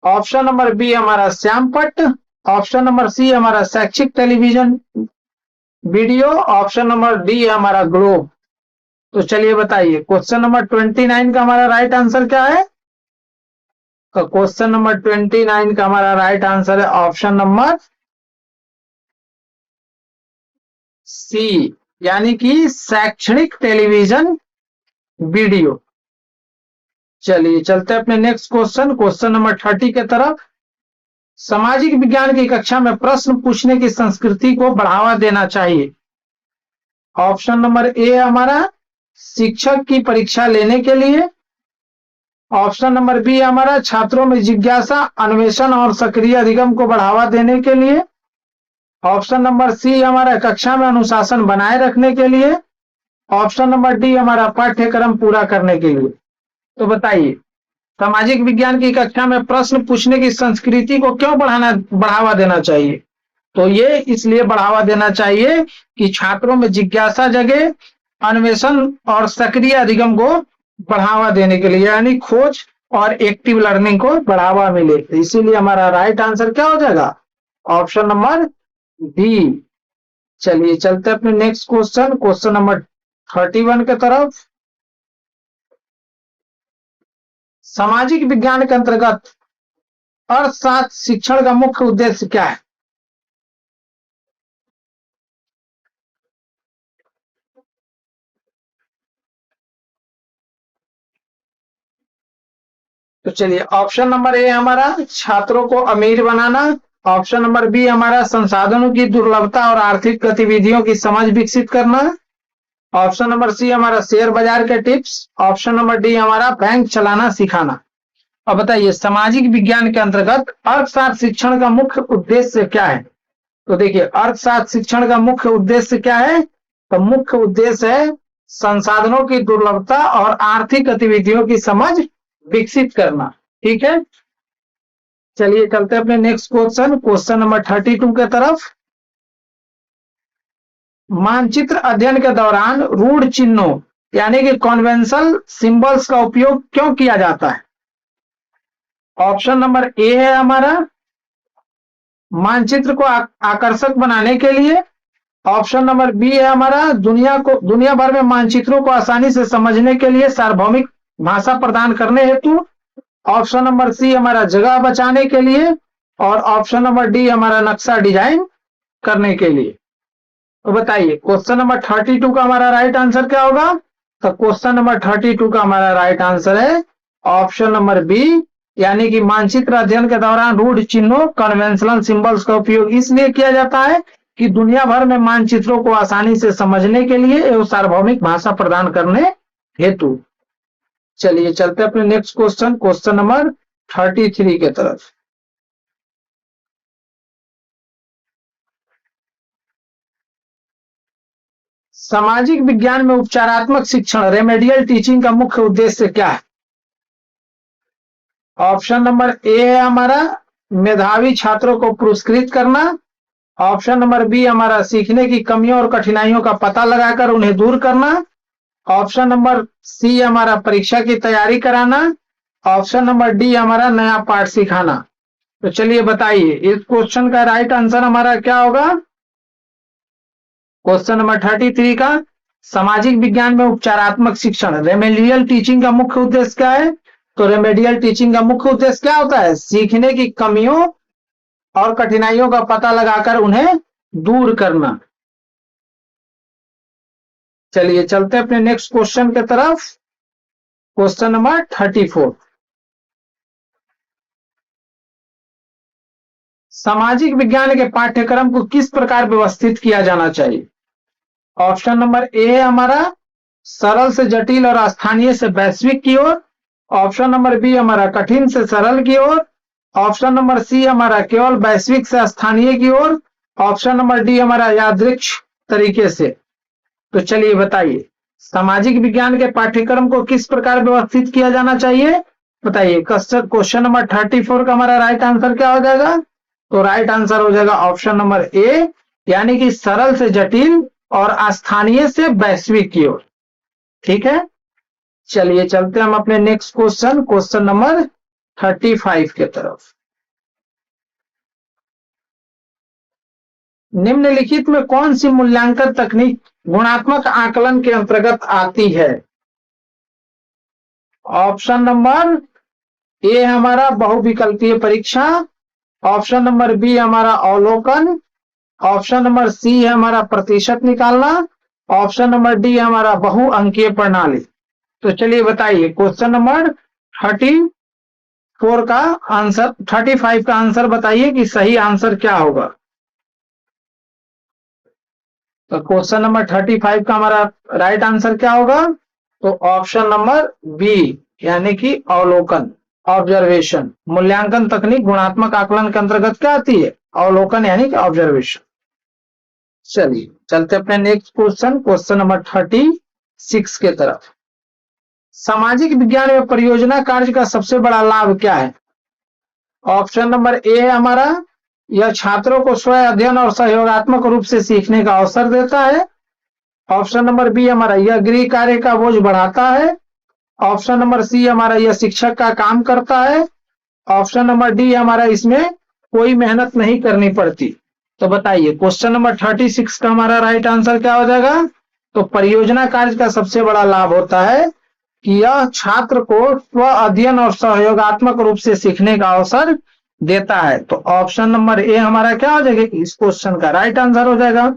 ऑप्शन नंबर बी हमारा श्यामपट्ट, ऑप्शन नंबर सी हमारा शैक्षिक television video, option number D हमारा ग्लोब। तो चलिए बताइए क्वेश्चन नंबर 29 का हमारा राइट आंसर क्या है? तो क्वेश्चन नंबर 29 का हमारा राइट आंसर है ऑप्शन नंबर सी, यानी कि शैक्षणिक टेलीविजन वीडियो। चलिए चलते अपने नेक्स्ट क्वेश्चन, क्वेश्चन नंबर 30 की तरफ। सामाजिक विज्ञान की कक्षा में प्रश्न पूछने की संस्कृति को बढ़ावा देना चाहिए। ऑप्शन नंबर ए हमारा शिक्षक की परीक्षा लेने के लिए, ऑप्शन नंबर बी हमारा छात्रों में जिज्ञासा अन्वेषण और सक्रिय अधिगम को बढ़ावा देने के लिए, ऑप्शन नंबर सी हमारा कक्षा में अनुशासन बनाए रखने के लिए, ऑप्शन नंबर डी हमारा पाठ्यक्रम पूरा करने के लिए। तो बताइए सामाजिक विज्ञान की कक्षा में प्रश्न पूछने की संस्कृति को क्यों बढ़ावा देना चाहिए? तो ये इसलिए बढ़ावा देना चाहिए कि छात्रों में जिज्ञासा जगे, अन्वेषण और सक्रिय अधिगम को बढ़ावा देने के लिए, यानी खोज और एक्टिव लर्निंग को बढ़ावा मिले। इसीलिए हमारा राइट आंसर क्या हो जाएगा? Option number D. चलिए चलते अपने नेक्स्ट क्वेश्चन, क्वेश्चन नंबर 31 के तरफ। सामाजिक विज्ञान के अंतर्गत अर्थशास्त्र शिक्षण का मुख्य उद्देश्य क्या है? तो चलिए ऑप्शन नंबर ए हमारा छात्रों को अमीर बनाना, ऑप्शन नंबर बी हमारा संसाधनों की दुर्लभता और आर्थिक गतिविधियों की समझ विकसित करना, ऑप्शन नंबर सी हमारा शेयर बाजार के टिप्स, ऑप्शन नंबर डी हमारा बैंक चलाना सिखाना। अब बताइए सामाजिक विज्ञान के अंतर्गत अर्थशास्त्र शिक्षण का मुख्य उद्देश्य क्या है? तो देखिए अर्थशास्त्र शिक्षण का मुख्य उद्देश्य क्या है? तो मुख्य उद्देश्य है संसाधनों की दुर्लभता और आर्थिक गतिविधियों की समझ विकसित करना। ठीक है, चलिए चलते हैं अपने नेक्स्ट क्वेश्चन, क्वेश्चन नंबर 32 के तरफ। मानचित्र अध्ययन के दौरान रूढ़ चिन्हों यानी कि कॉन्वेंशनल सिंबल्स का उपयोग क्यों किया जाता है? ऑप्शन नंबर ए है हमारा मानचित्र को आकर्षक बनाने के लिए, ऑप्शन नंबर बी है हमारा दुनिया भर में मानचित्रों को आसानी से समझने के लिए सार्वभौमिक भाषा प्रदान करने हेतु, ऑप्शन नंबर सी हमारा जगह बचाने के लिए, और ऑप्शन नंबर डी हमारा नक्शा डिजाइन करने के लिए। तो बताइए क्वेश्चन नंबर 32 का हमारा राइट आंसर क्या होगा? तो क्वेश्चन नंबर 32 का हमारा राइट आंसर है ऑप्शन नंबर बी, यानी कि मानचित्र अध्ययन के दौरान रूढ़ चिन्हों कन्वेंशनल सिंबल्स का उपयोग इसलिए किया जाता है कि दुनिया भर में मानचित्रों को आसानी से समझने के लिए एवं सार्वभौमिक भाषा प्रदान करने हेतु। चलिए चलते अपने नेक्स्ट क्वेश्चन, क्वेश्चन नंबर 33 के तरफ। सामाजिक विज्ञान में उपचारात्मक शिक्षण रेमेडियल टीचिंग का मुख्य उद्देश्य क्या है? ऑप्शन नंबर ए है हमारा मेधावी छात्रों को पुरस्कृत करना। ऑप्शन नंबर बी हमारा सीखने की कमियों और कठिनाइयों का पता लगाकर उन्हें दूर करना। ऑप्शन नंबर सी हमारा परीक्षा की तैयारी कराना। ऑप्शन नंबर डी हमारा नया पाठ सिखाना। तो चलिए बताइए इस क्वेश्चन का राइट आंसर हमारा क्या होगा? क्वेश्चन नंबर 33 का सामाजिक विज्ञान में उपचारात्मक शिक्षण रेमेडियल टीचिंग का मुख्य उद्देश्य क्या है? तो रेमेडियल टीचिंग का मुख्य उद्देश्य क्या होता है? सीखने की कमियों और कठिनाइयों का पता लगाकर उन्हें दूर करना। चलिए चलते हैं अपने नेक्स्ट क्वेश्चन की तरफ। क्वेश्चन नंबर 34, सामाजिक विज्ञान के पाठ्यक्रम को किस प्रकार व्यवस्थित किया जाना चाहिए? ऑप्शन नंबर ए है हमारा सरल से जटिल और स्थानीय से वैश्विक की ओर। ऑप्शन नंबर बी हमारा कठिन से सरल की ओर। ऑप्शन नंबर सी हमारा केवल वैश्विक से स्थानीय की ओर। ऑप्शन नंबर डी हमारा यादृच्छिक तरीके से। तो चलिए बताइए सामाजिक विज्ञान के पाठ्यक्रम को किस प्रकार व्यवस्थित किया जाना चाहिए? बताइए क्वेश्चन नंबर 34 का हमारा राइट आंसर क्या हो जाएगा? तो राइट आंसर हो जाएगा ऑप्शन नंबर ए, यानी कि सरल से जटिल और स्थानीय से वैश्विक की ओर। ठीक है, चलिए चलते हम अपने नेक्स्ट क्वेश्चन नंबर 35 के तरफ। निम्नलिखित में कौन सी मूल्यांकन तकनीक गुणात्मक आकलन के अंतर्गत आती है? ऑप्शन नंबर ए हमारा बहुविकल्पीय परीक्षा। ऑप्शन नंबर बी हमारा अवलोकन। ऑप्शन नंबर सी है हमारा प्रतिशत निकालना। ऑप्शन नंबर डी हमारा बहुअंकीय प्रणाली। तो चलिए बताइए क्वेश्चन नंबर 34 का आंसर 35 का आंसर बताइए कि सही आंसर क्या होगा। तो क्वेश्चन नंबर 35 का हमारा राइट आंसर क्या होगा? तो ऑप्शन नंबर बी, यानी कि अवलोकन, ऑब्जर्वेशन। मूल्यांकन तकनीक गुणात्मक आकलन के अंतर्गत क्या आती है? अवलोकन यानी कि ऑब्जर्वेशन। चलिए चलते अपने नेक्स्ट क्वेश्चन नंबर 36 के तरफ। सामाजिक विज्ञान में परियोजना कार्य का सबसे बड़ा लाभ क्या है? ऑप्शन नंबर ए है हमारा यह छात्रों को स्वयं अध्ययन और सहयोगात्मक रूप से सीखने का अवसर देता है। ऑप्शन नंबर बी हमारा यह गृह कार्य का बोझ बढ़ाता है। ऑप्शन नंबर सी हमारा यह शिक्षक का काम करता है। ऑप्शन नंबर डी हमारा इसमें कोई मेहनत नहीं करनी पड़ती। तो बताइए क्वेश्चन नंबर 36 का हमारा राइट आंसर क्या हो जाएगा? तो परियोजना कार्य का सबसे बड़ा लाभ होता है कि यह छात्र को स्व अध्ययन और सहयोगात्मक रूप से सीखने का अवसर देता है। तो ऑप्शन नंबर ए हमारा क्या हो जाएगा? इस क्वेश्चन का राइट आंसर हो जाएगा।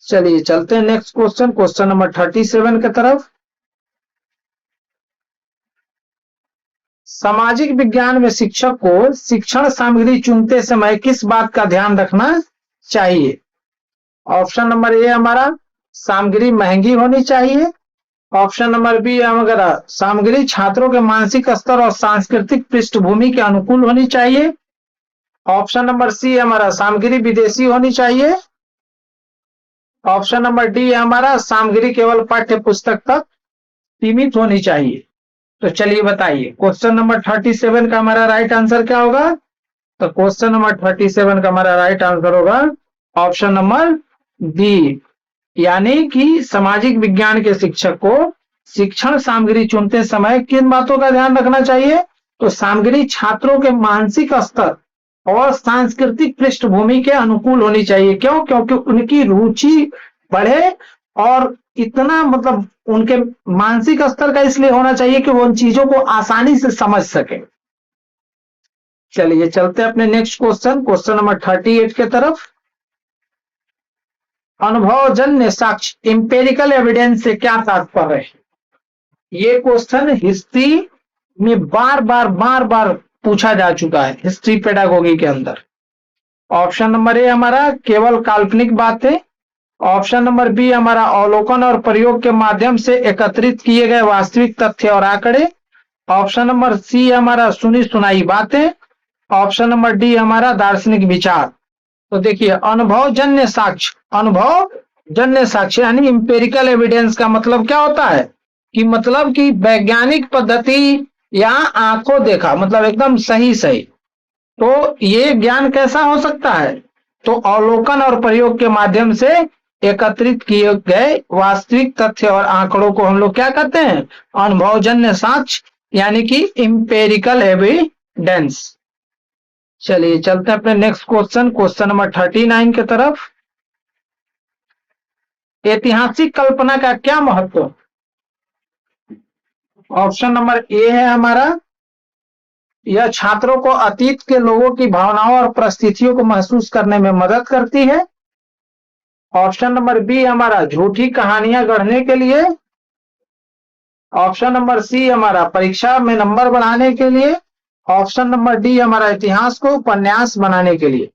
चलिए चलते हैं नेक्स्ट क्वेश्चन नंबर 37 की तरफ। सामाजिक विज्ञान में शिक्षक को शिक्षण सामग्री चुनते समय किस बात का ध्यान रखना चाहिए? ऑप्शन नंबर ए हमारा सामग्री महंगी होनी चाहिए। ऑप्शन नंबर बी हमारा सामग्री छात्रों के मानसिक स्तर और सांस्कृतिक पृष्ठभूमि के अनुकूल होनी चाहिए। ऑप्शन नंबर सी हमारा सामग्री विदेशी होनी चाहिए। ऑप्शन नंबर डी हमारा सामग्री केवल पाठ्य पुस्तक तक सीमित होनी चाहिए। तो चलिए बताइए क्वेश्चन नंबर 37 का हमारा राइट आंसर क्या होगा? तो क्वेश्चन नंबर 37 का हमारा राइट आंसर होगा ऑप्शन नंबर बी, यानी कि सामाजिक विज्ञान के शिक्षक को शिक्षण सामग्री चुनते समय किन बातों का ध्यान रखना चाहिए? तो सामग्री छात्रों के मानसिक स्तर और सांस्कृतिक पृष्ठभूमि के अनुकूल होनी चाहिए। क्यों? क्योंकि उनकी रुचि बढ़े और इतना मतलब उनके मानसिक स्तर का इसलिए होना चाहिए कि वो उन चीजों को आसानी से समझ सके। चलिए चलते हैं अपने नेक्स्ट क्वेश्चन नंबर 38 के तरफ। अनुभवजन्य साक्ष्य इंपेरिकल एविडेंस से क्या तात्पर्य है? ये क्वेश्चन हिस्ट्री में बार बार पूछा जा चुका है, हिस्ट्री पेडागोगी के अंदर। ऑप्शन नंबर ए हमारा केवल काल्पनिक बातें। ऑप्शन नंबर बी हमारा अवलोकन और प्रयोग के माध्यम से एकत्रित किए गए वास्तविक तथ्य और आंकड़े। ऑप्शन नंबर सी हमारा सुनी सुनाई बातें। ऑप्शन नंबर डी हमारा दार्शनिक विचार। तो देखिए अनुभवजन्य साक्ष्य, अनुभव जन्य साक्ष्य यानी इंपेरिकल एविडेंस का मतलब क्या होता है कि मतलब कि वैज्ञानिक पद्धति या आंखों देखा मतलब एकदम सही सही। तो ये ज्ञान कैसा हो सकता है, तो अवलोकन और प्रयोग के माध्यम से एकत्रित किए गए वास्तविक तथ्य और आंकड़ों को हम लोग क्या कहते हैं, अनुभवजन्य साक्ष्य यानी कि इंपेरिकल एविडेंस। चलिए चलते हैं अपने नेक्स्ट क्वेश्चन, क्वेश्चन नंबर 39 की तरफ। ऐतिहासिक कल्पना का क्या महत्व। ऑप्शन नंबर ए है हमारा, यह छात्रों को अतीत के लोगों की भावनाओं और परिस्थितियों को महसूस करने में मदद करती है। ऑप्शन नंबर बी हमारा झूठी कहानियां गढ़ने के लिए। ऑप्शन नंबर सी हमारा परीक्षा में नंबर बढ़ाने के लिए। ऑप्शन नंबर डी हमारा इतिहास को उपन्यास बनाने के लिए।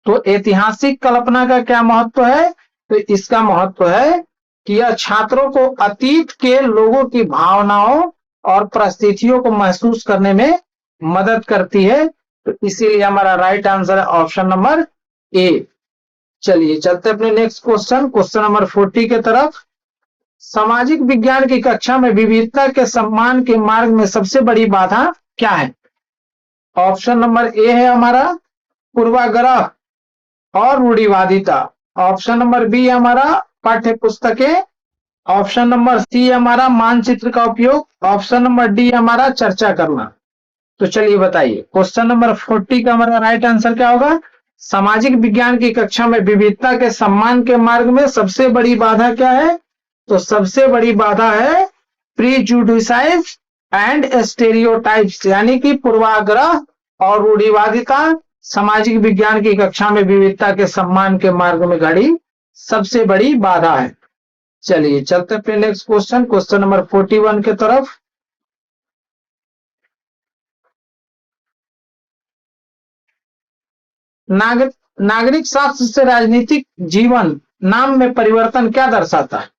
तो ऐतिहासिक कल्पना का क्या महत्व है, तो इसका महत्व है कि यह छात्रों को अतीत के लोगों की भावनाओं और परिस्थितियों को महसूस करने में मदद करती है। तो इसीलिए हमारा राइट आंसर है ऑप्शन नंबर ए। चलिए चलते अपने नेक्स्ट क्वेश्चन, क्वेश्चन नंबर 40 के तरफ। सामाजिक विज्ञान की कक्षा में विविधता के सम्मान के मार्ग में सबसे बड़ी बाधा क्या है। ऑप्शन नंबर ए है हमारा पूर्वाग्रह और रूढ़िवादिता। ऑप्शन नंबर बी हमारा पाठ्य पुस्तकें। ऑप्शन नंबर सी हमारा मानचित्र का उपयोग। ऑप्शन नंबर डी हमारा चर्चा करना। तो चलिए बताइए क्वेश्चन नंबर 40 का हमारा राइट आंसर क्या होगा। सामाजिक विज्ञान की कक्षा में विविधता के सम्मान के मार्ग में सबसे बड़ी बाधा क्या है, तो सबसे बड़ी बाधा है प्रीजुडिसाइज एंड स्टेरियोटाइप्स यानी कि पूर्वाग्रह और रूढ़िवादिता सामाजिक विज्ञान की कक्षा में विविधता के सम्मान के मार्ग में खड़ी सबसे बड़ी बाधा है। चलिए चलते हैं नेक्स्ट क्वेश्चन, क्वेश्चन नंबर 41 के तरफ। नागरिक शास्त्र से राजनीतिक जीवन नाम में परिवर्तन क्या दर्शाता है।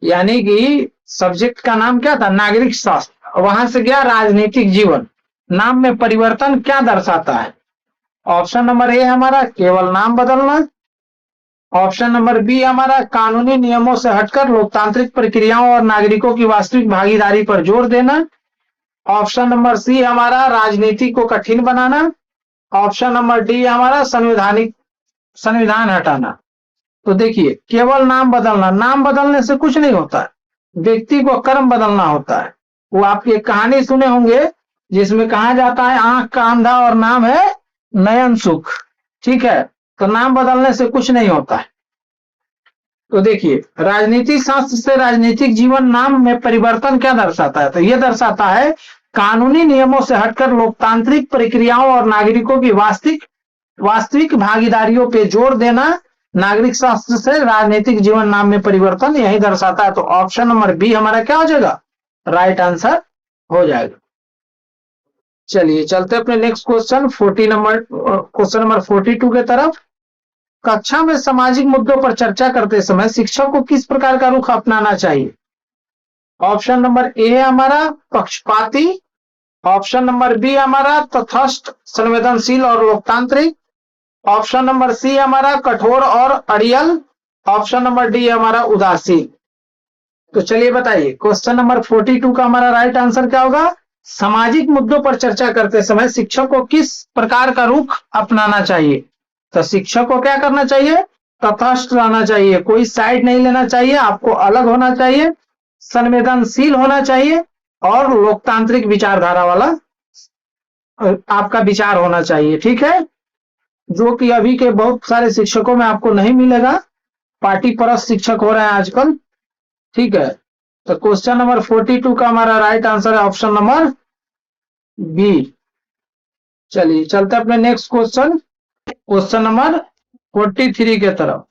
यानी कि सब्जेक्ट का नाम क्या था, नागरिक शास्त्र, वहां से गया राजनीतिक जीवन, नाम में परिवर्तन क्या दर्शाता है। ऑप्शन नंबर ए हमारा केवल नाम बदलना। ऑप्शन नंबर बी हमारा कानूनी नियमों से हटकर लोकतांत्रिक प्रक्रियाओं और नागरिकों की वास्तविक भागीदारी पर जोर देना। ऑप्शन नंबर सी हमारा राजनीति को कठिन बनाना। ऑप्शन नंबर डी हमारा संविधान हटाना। तो देखिए केवल नाम बदलना, नाम बदलने से कुछ नहीं होता है, व्यक्ति को कर्म बदलना होता है। वो आप एक कहानी सुने होंगे जिसमें कहा जाता है आंख का अंधा और नाम है नयन सुख, ठीक है। तो नाम बदलने से कुछ नहीं होता है। तो देखिए राजनीतिक शास्त्र से राजनीतिक जीवन नाम में परिवर्तन क्या दर्शाता है, तो यह दर्शाता है कानूनी नियमों से हटकर लोकतांत्रिक प्रक्रियाओं और नागरिकों की वास्तविक भागीदारियों पे जोर देना। नागरिक शास्त्र से राजनीतिक जीवन नाम में परिवर्तन यही दर्शाता है। तो ऑप्शन नंबर बी हमारा क्या हो जाएगा, राइट आंसर हो जाएगा। चलिए चलते अपने नेक्स्ट क्वेश्चन, क्वेश्चन नंबर 42 के तरफ। कक्षा में सामाजिक मुद्दों पर चर्चा करते समय शिक्षक को किस प्रकार का रुख अपनाना चाहिए। ऑप्शन नंबर ए है हमारा पक्षपाती। ऑप्शन नंबर बी हमारा तटस्थ संवेदनशील और लोकतांत्रिक। ऑप्शन नंबर सी हमारा कठोर और अड़ियल। ऑप्शन नंबर डी हमारा उदासीन। तो चलिए बताइए क्वेश्चन नंबर 42 का हमारा राइट आंसर क्या होगा। सामाजिक मुद्दों पर चर्चा करते समय शिक्षक को किस प्रकार का रुख अपनाना चाहिए, तो शिक्षक को क्या करना चाहिए, तटस्थ रहना चाहिए, कोई साइड नहीं लेना चाहिए, आपको अलग होना चाहिए, संवेदनशील होना चाहिए और लोकतांत्रिक विचारधारा वाला आपका विचार होना चाहिए, ठीक है। जो कि अभी के बहुत सारे शिक्षकों में आपको नहीं मिलेगा, पार्टी परस्त शिक्षक हो रहे हैं आजकल, ठीक है। तो क्वेश्चन नंबर 42 का हमारा राइट आंसर है ऑप्शन नंबर बी। चलिए चलते अपने नेक्स्ट क्वेश्चन, क्वेश्चन नंबर 43 के तरफ।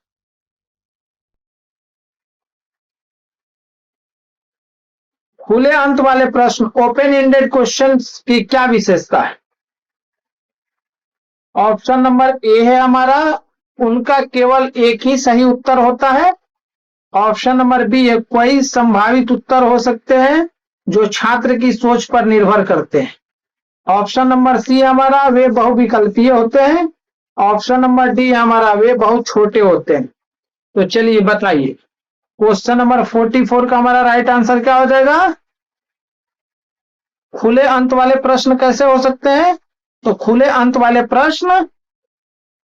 खुले अंत वाले प्रश्न ओपन एंडेड क्वेश्चंस की क्या विशेषता है। ऑप्शन नंबर ए है हमारा उनका केवल एक ही सही उत्तर होता है। ऑप्शन नंबर बी है कई संभावित उत्तर हो सकते हैं जो छात्र की सोच पर निर्भर करते हैं। ऑप्शन नंबर सी हमारा वे बहुविकल्पीय होते हैं। ऑप्शन नंबर डी हमारा वे बहुत छोटे होते हैं। तो चलिए बताइए, क्वेश्चन नंबर 44 का हमारा राइट आंसर क्या हो जाएगा? खुले अंत वाले प्रश्न कैसे हो सकते हैं? तो खुले अंत वाले प्रश्न,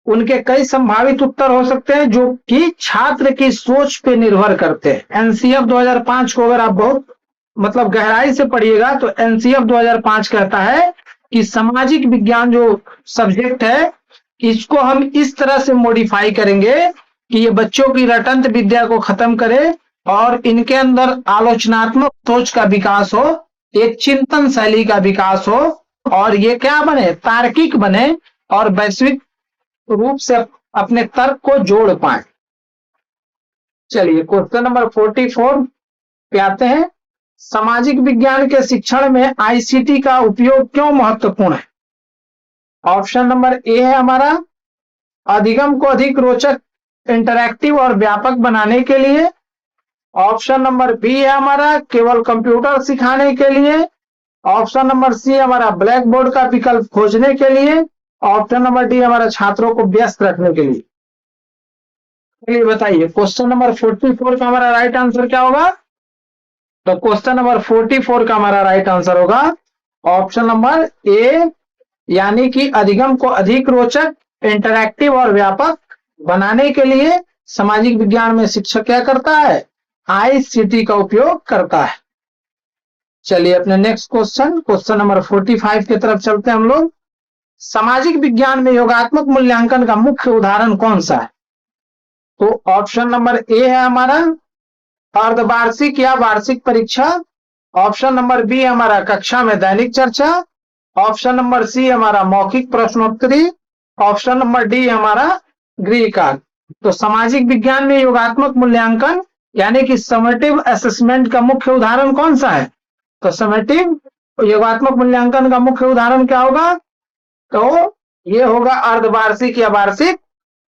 उनके कई संभावित उत्तर हो सकते हैं जो कि छात्र की सोच पे निर्भर करते हैं। एनसीएफ 2005 को अगर आप बहुत मतलब गहराई से पढ़िएगा तो एनसीएफ 2005 कहता है कि सामाजिक विज्ञान जो सब्जेक्ट है, इसको हम इस तरह से मॉडिफाई करेंगे कि ये बच्चों की रटंत विद्या को खत्म करे और इनके अंदर आलोचनात्मक सोच का विकास हो, एक चिंतन शैली का विकास हो, और ये क्या बने? तार्किक बने और वैश्विक रूप से अपने तर्क को जोड़ पाए। चलिए क्वेश्चन नंबर 44 पे आते हैं। सामाजिक विज्ञान के शिक्षण में आईसीटी का उपयोग क्यों महत्वपूर्ण है? ऑप्शन नंबर ए है हमारा अधिगम को अधिक रोचक, इंटरैक्टिव और व्यापक बनाने के लिए। ऑप्शन नंबर बी है हमारा केवल कंप्यूटर सिखाने के लिए। ऑप्शन नंबर सी हमारा ब्लैक बोर्ड का विकल्प खोजने के लिए। ऑप्शन नंबर डी हमारा छात्रों को व्यस्त रखने के लिए। चलिए बताइए, क्वेश्चन नंबर 44 का हमारा राइट आंसर क्या होगा? तो क्वेश्चन नंबर 44 का हमारा राइट आंसर होगा ऑप्शन नंबर ए, यानी कि अधिगम को अधिक रोचक, इंटरैक्टिव और व्यापक बनाने के लिए सामाजिक विज्ञान में शिक्षक क्या करता है? आईसीटी का उपयोग करता है। चलिए अपने नेक्स्ट क्वेश्चन नंबर 45 की तरफ चलते हैं हम लोग। सामाजिक विज्ञान में योगात्मक मूल्यांकन का मुख्य उदाहरण कौन सा है? तो ऑप्शन नंबर ए है हमारा अर्धवार्षिक या वार्षिक परीक्षा। ऑप्शन नंबर बी हमारा कक्षा में दैनिक चर्चा। ऑप्शन नंबर सी हमारा मौखिक प्रश्नोत्तरी। ऑप्शन नंबर डी हमारा गृह कार्य। तो सामाजिक विज्ञान में योगात्मक मूल्यांकन यानी कि समेटिव असेसमेंट का मुख्य उदाहरण कौन सा है? तो समेटिव योगात्मक मूल्यांकन का मुख्य उदाहरण क्या होगा? तो ये होगा अर्धवार्षिक या वार्षिक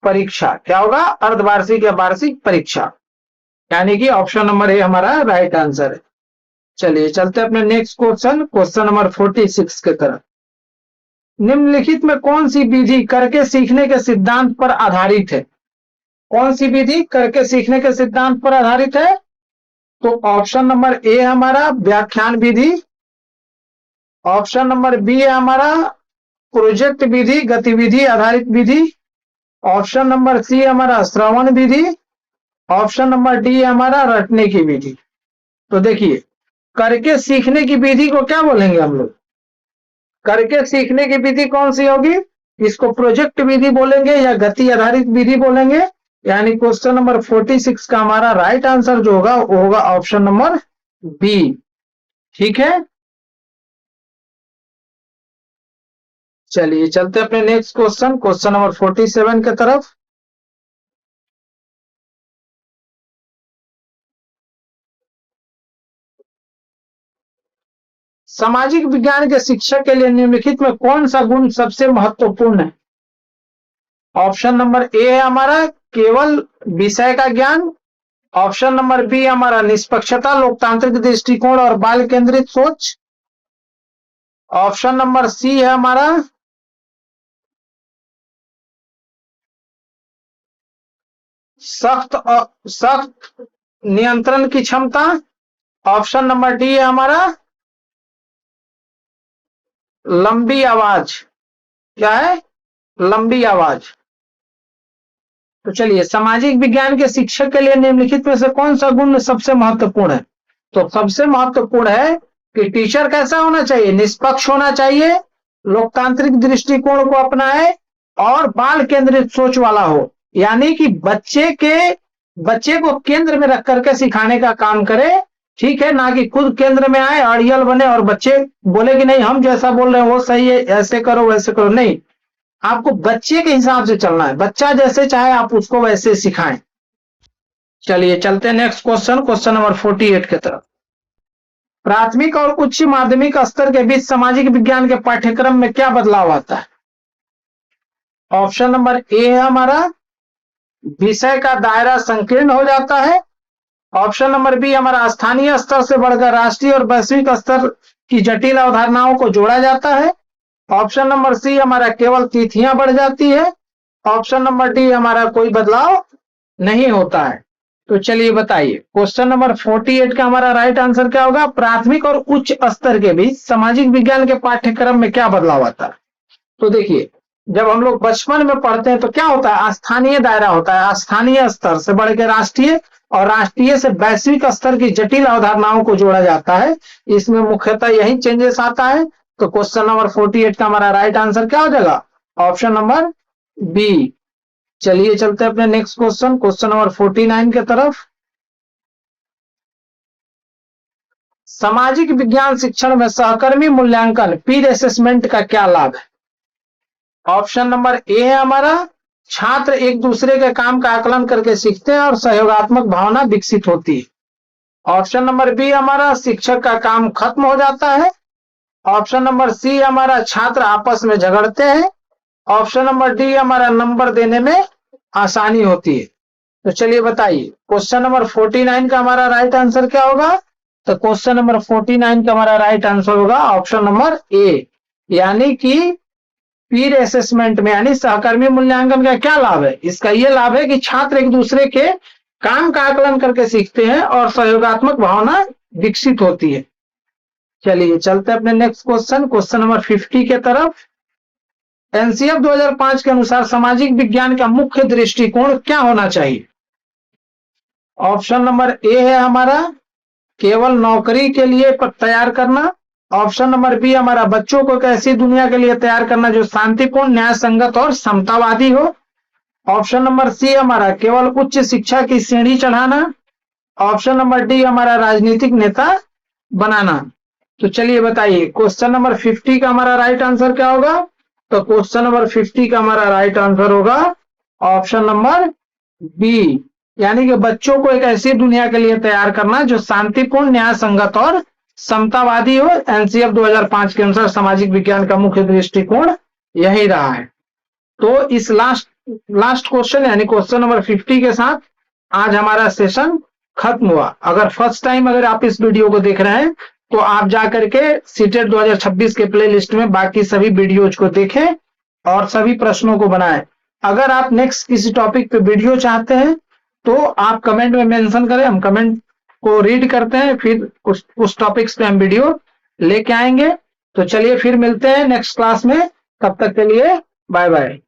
परीक्षा। क्या होगा? अर्धवार्षिक या वार्षिक परीक्षा, यानी कि ऑप्शन नंबर ए हमारा राइट आंसर है। चलिए चलते हैं अपने नेक्स्ट क्वेश्चन नंबर 46 के तरफ। निम्नलिखित में कौन सी विधि करके सीखने के सिद्धांत पर आधारित है? कौन सी विधि करके सीखने के सिद्धांत पर आधारित है? तो ऑप्शन नंबर ए हमारा व्याख्यान विधि। ऑप्शन नंबर बी है हमारा प्रोजेक्ट विधि, गतिविधि आधारित विधि। ऑप्शन नंबर सी हमारा श्रवण विधि। ऑप्शन नंबर डी हमारा रटने की विधि। तो देखिए, करके सीखने की विधि को क्या बोलेंगे हम लोग? करके सीखने की विधि कौन सी होगी? इसको प्रोजेक्ट विधि बोलेंगे या गति आधारित विधि बोलेंगे। यानी क्वेश्चन नंबर 46 का हमारा राइट आंसर जो होगा वो होगा ऑप्शन नंबर बी। ठीक है, चलिए चलते अपने नेक्स्ट क्वेश्चन नंबर 47 के तरफ। सामाजिक विज्ञान के शिक्षक के लिए निम्नलिखित में कौन सा गुण सबसे महत्वपूर्ण है? ऑप्शन नंबर ए है हमारा केवल विषय का ज्ञान। ऑप्शन नंबर बी हमारा निष्पक्षता, लोकतांत्रिक दृष्टिकोण और बाल केंद्रित सोच। ऑप्शन नंबर सी है हमारा सख्त नियंत्रण की क्षमता। ऑप्शन नंबर डी है हमारा लंबी आवाज। क्या है? लंबी आवाज। तो चलिए, सामाजिक विज्ञान के शिक्षक के लिए निम्नलिखित में से कौन सा गुण सबसे महत्वपूर्ण है? तो सबसे महत्वपूर्ण है कि टीचर कैसा होना चाहिए? निष्पक्ष होना चाहिए, लोकतांत्रिक दृष्टिकोण को अपनाए और बाल केंद्रित सोच वाला हो। यानी कि बच्चे को केंद्र में रख करके सिखाने का काम करे। ठीक है, ना कि खुद केंद्र में आए, अड़ियल बने और बच्चे बोले कि नहीं हम जैसा बोल रहे हैं वो सही है, ऐसे करो वैसे करो। नहीं, आपको बच्चे के हिसाब से चलना है। बच्चा जैसे चाहे आप उसको वैसे सिखाएं। चलिए चलते हैं नेक्स्ट क्वेश्चन नंबर 48 की तरफ। प्राथमिक और उच्च माध्यमिक स्तर के बीच सामाजिक विज्ञान के पाठ्यक्रम में क्या बदलाव आता है? ऑप्शन नंबर ए है हमारा विषय का दायरा संकीर्ण हो जाता है। ऑप्शन नंबर बी हमारा स्थानीय स्तर से बढ़कर राष्ट्रीय और वैश्विक स्तर की जटिल अवधारणाओं को जोड़ा जाता है। ऑप्शन नंबर सी हमारा केवल तिथियां बढ़ जाती है। ऑप्शन नंबर डी हमारा कोई बदलाव नहीं होता है। तो चलिए बताइए, क्वेश्चन नंबर 48 का हमारा राइट आंसर क्या होगा? प्राथमिक और उच्च स्तर के बीच सामाजिक विज्ञान के पाठ्यक्रम में क्या बदलाव आता है? तो देखिए, जब हम लोग बचपन में पढ़ते हैं तो क्या होता है? स्थानीय दायरा होता है, स्थानीय स्तर से बढ़ के राष्ट्रीय और राष्ट्रीय से वैश्विक स्तर की जटिल अवधारणाओं को जोड़ा जाता है। इसमें मुख्यतः यही चेंजेस आता है। तो क्वेश्चन नंबर 48 का हमारा राइट आंसर क्या हो जाएगा? Option number B. चलिए चलते हैं अपने नेक्स्ट क्वेश्चन, क्वेश्चन नंबर 49 के तरफ। सामाजिक विज्ञान शिक्षण में सहकर्मी मूल्यांकन पीर असेसमेंट का क्या लाभ है? ऑप्शन नंबर ए है हमारा, छात्र एक दूसरे के काम का आकलन करके सीखते हैं और सहयोगात्मक भावना विकसित होती है। ऑप्शन नंबर बी हमारा, शिक्षक का काम खत्म हो जाता है। ऑप्शन नंबर सी हमारा, छात्र आपस में झगड़ते हैं। ऑप्शन नंबर डी हमारा, नंबर देने में आसानी होती है। तो चलिए बताइए, क्वेश्चन नंबर 49 का हमारा राइट आंसर क्या होगा? तो क्वेश्चन नंबर 49 का हमारा राइट आंसर होगा ऑप्शन नंबर ए, यानी कि पीर असेसमेंट में यानी सहकर्मी मूल्यांकन का क्या लाभ है? इसका यह लाभ है कि छात्र एक दूसरे के काम का आकलन करके सीखते हैं और सहयोगात्मक भावना विकसित होती है। चलिए चलते हैं अपने नेक्स्ट क्वेश्चन, क्वेश्चन नंबर 50 के तरफ। एनसीएफ 2005 के अनुसार सामाजिक विज्ञान का मुख्य दृष्टिकोण क्या होना चाहिए? ऑप्शन नंबर ए है हमारा, केवल नौकरी के लिए तैयार करना। ऑप्शन नंबर बी हमारा, बच्चों को एक ऐसी दुनिया के लिए तैयार करना जो शांतिपूर्ण, न्याय संगत और समतावादी हो। ऑप्शन नंबर सी हमारा, केवल उच्च शिक्षा की सीढ़ी चढ़ाना। ऑप्शन नंबर डी हमारा, राजनीतिक नेता बनाना। तो चलिए बताइए, क्वेश्चन नंबर 50 का हमारा राइट आंसर क्या होगा? तो क्वेश्चन नंबर 50 का हमारा राइट आंसर होगा ऑप्शन नंबर बी, यानी कि बच्चों को एक ऐसी दुनिया के लिए तैयार करना जो शांतिपूर्ण, न्याय संगत और समतावादी हो। एनसीएफ 2005 के अनुसार सामाजिक विज्ञान का मुख्य दृष्टिकोण यही रहा है। तो इस लास्ट क्वेश्चन यानी क्वेश्चन नंबर 50 के साथ आज हमारा सेशन खत्म हुआ। अगर फर्स्ट टाइम अगर आप इस वीडियो को देख रहे हैं तो आप जाकर के सीटेट 2026 के प्ले लिस्ट में बाकी सभी वीडियोज को देखें और सभी प्रश्नों को बनाएं। अगर आप नेक्स्ट किसी टॉपिक पे वीडियो चाहते हैं तो आप कमेंट में मेंशन करें, हम कमेंट को रीड करते हैं, फिर उस टॉपिक्स पे हम वीडियो लेके आएंगे। तो चलिए फिर मिलते हैं नेक्स्ट क्लास में, तब तक के लिए बाय बाय।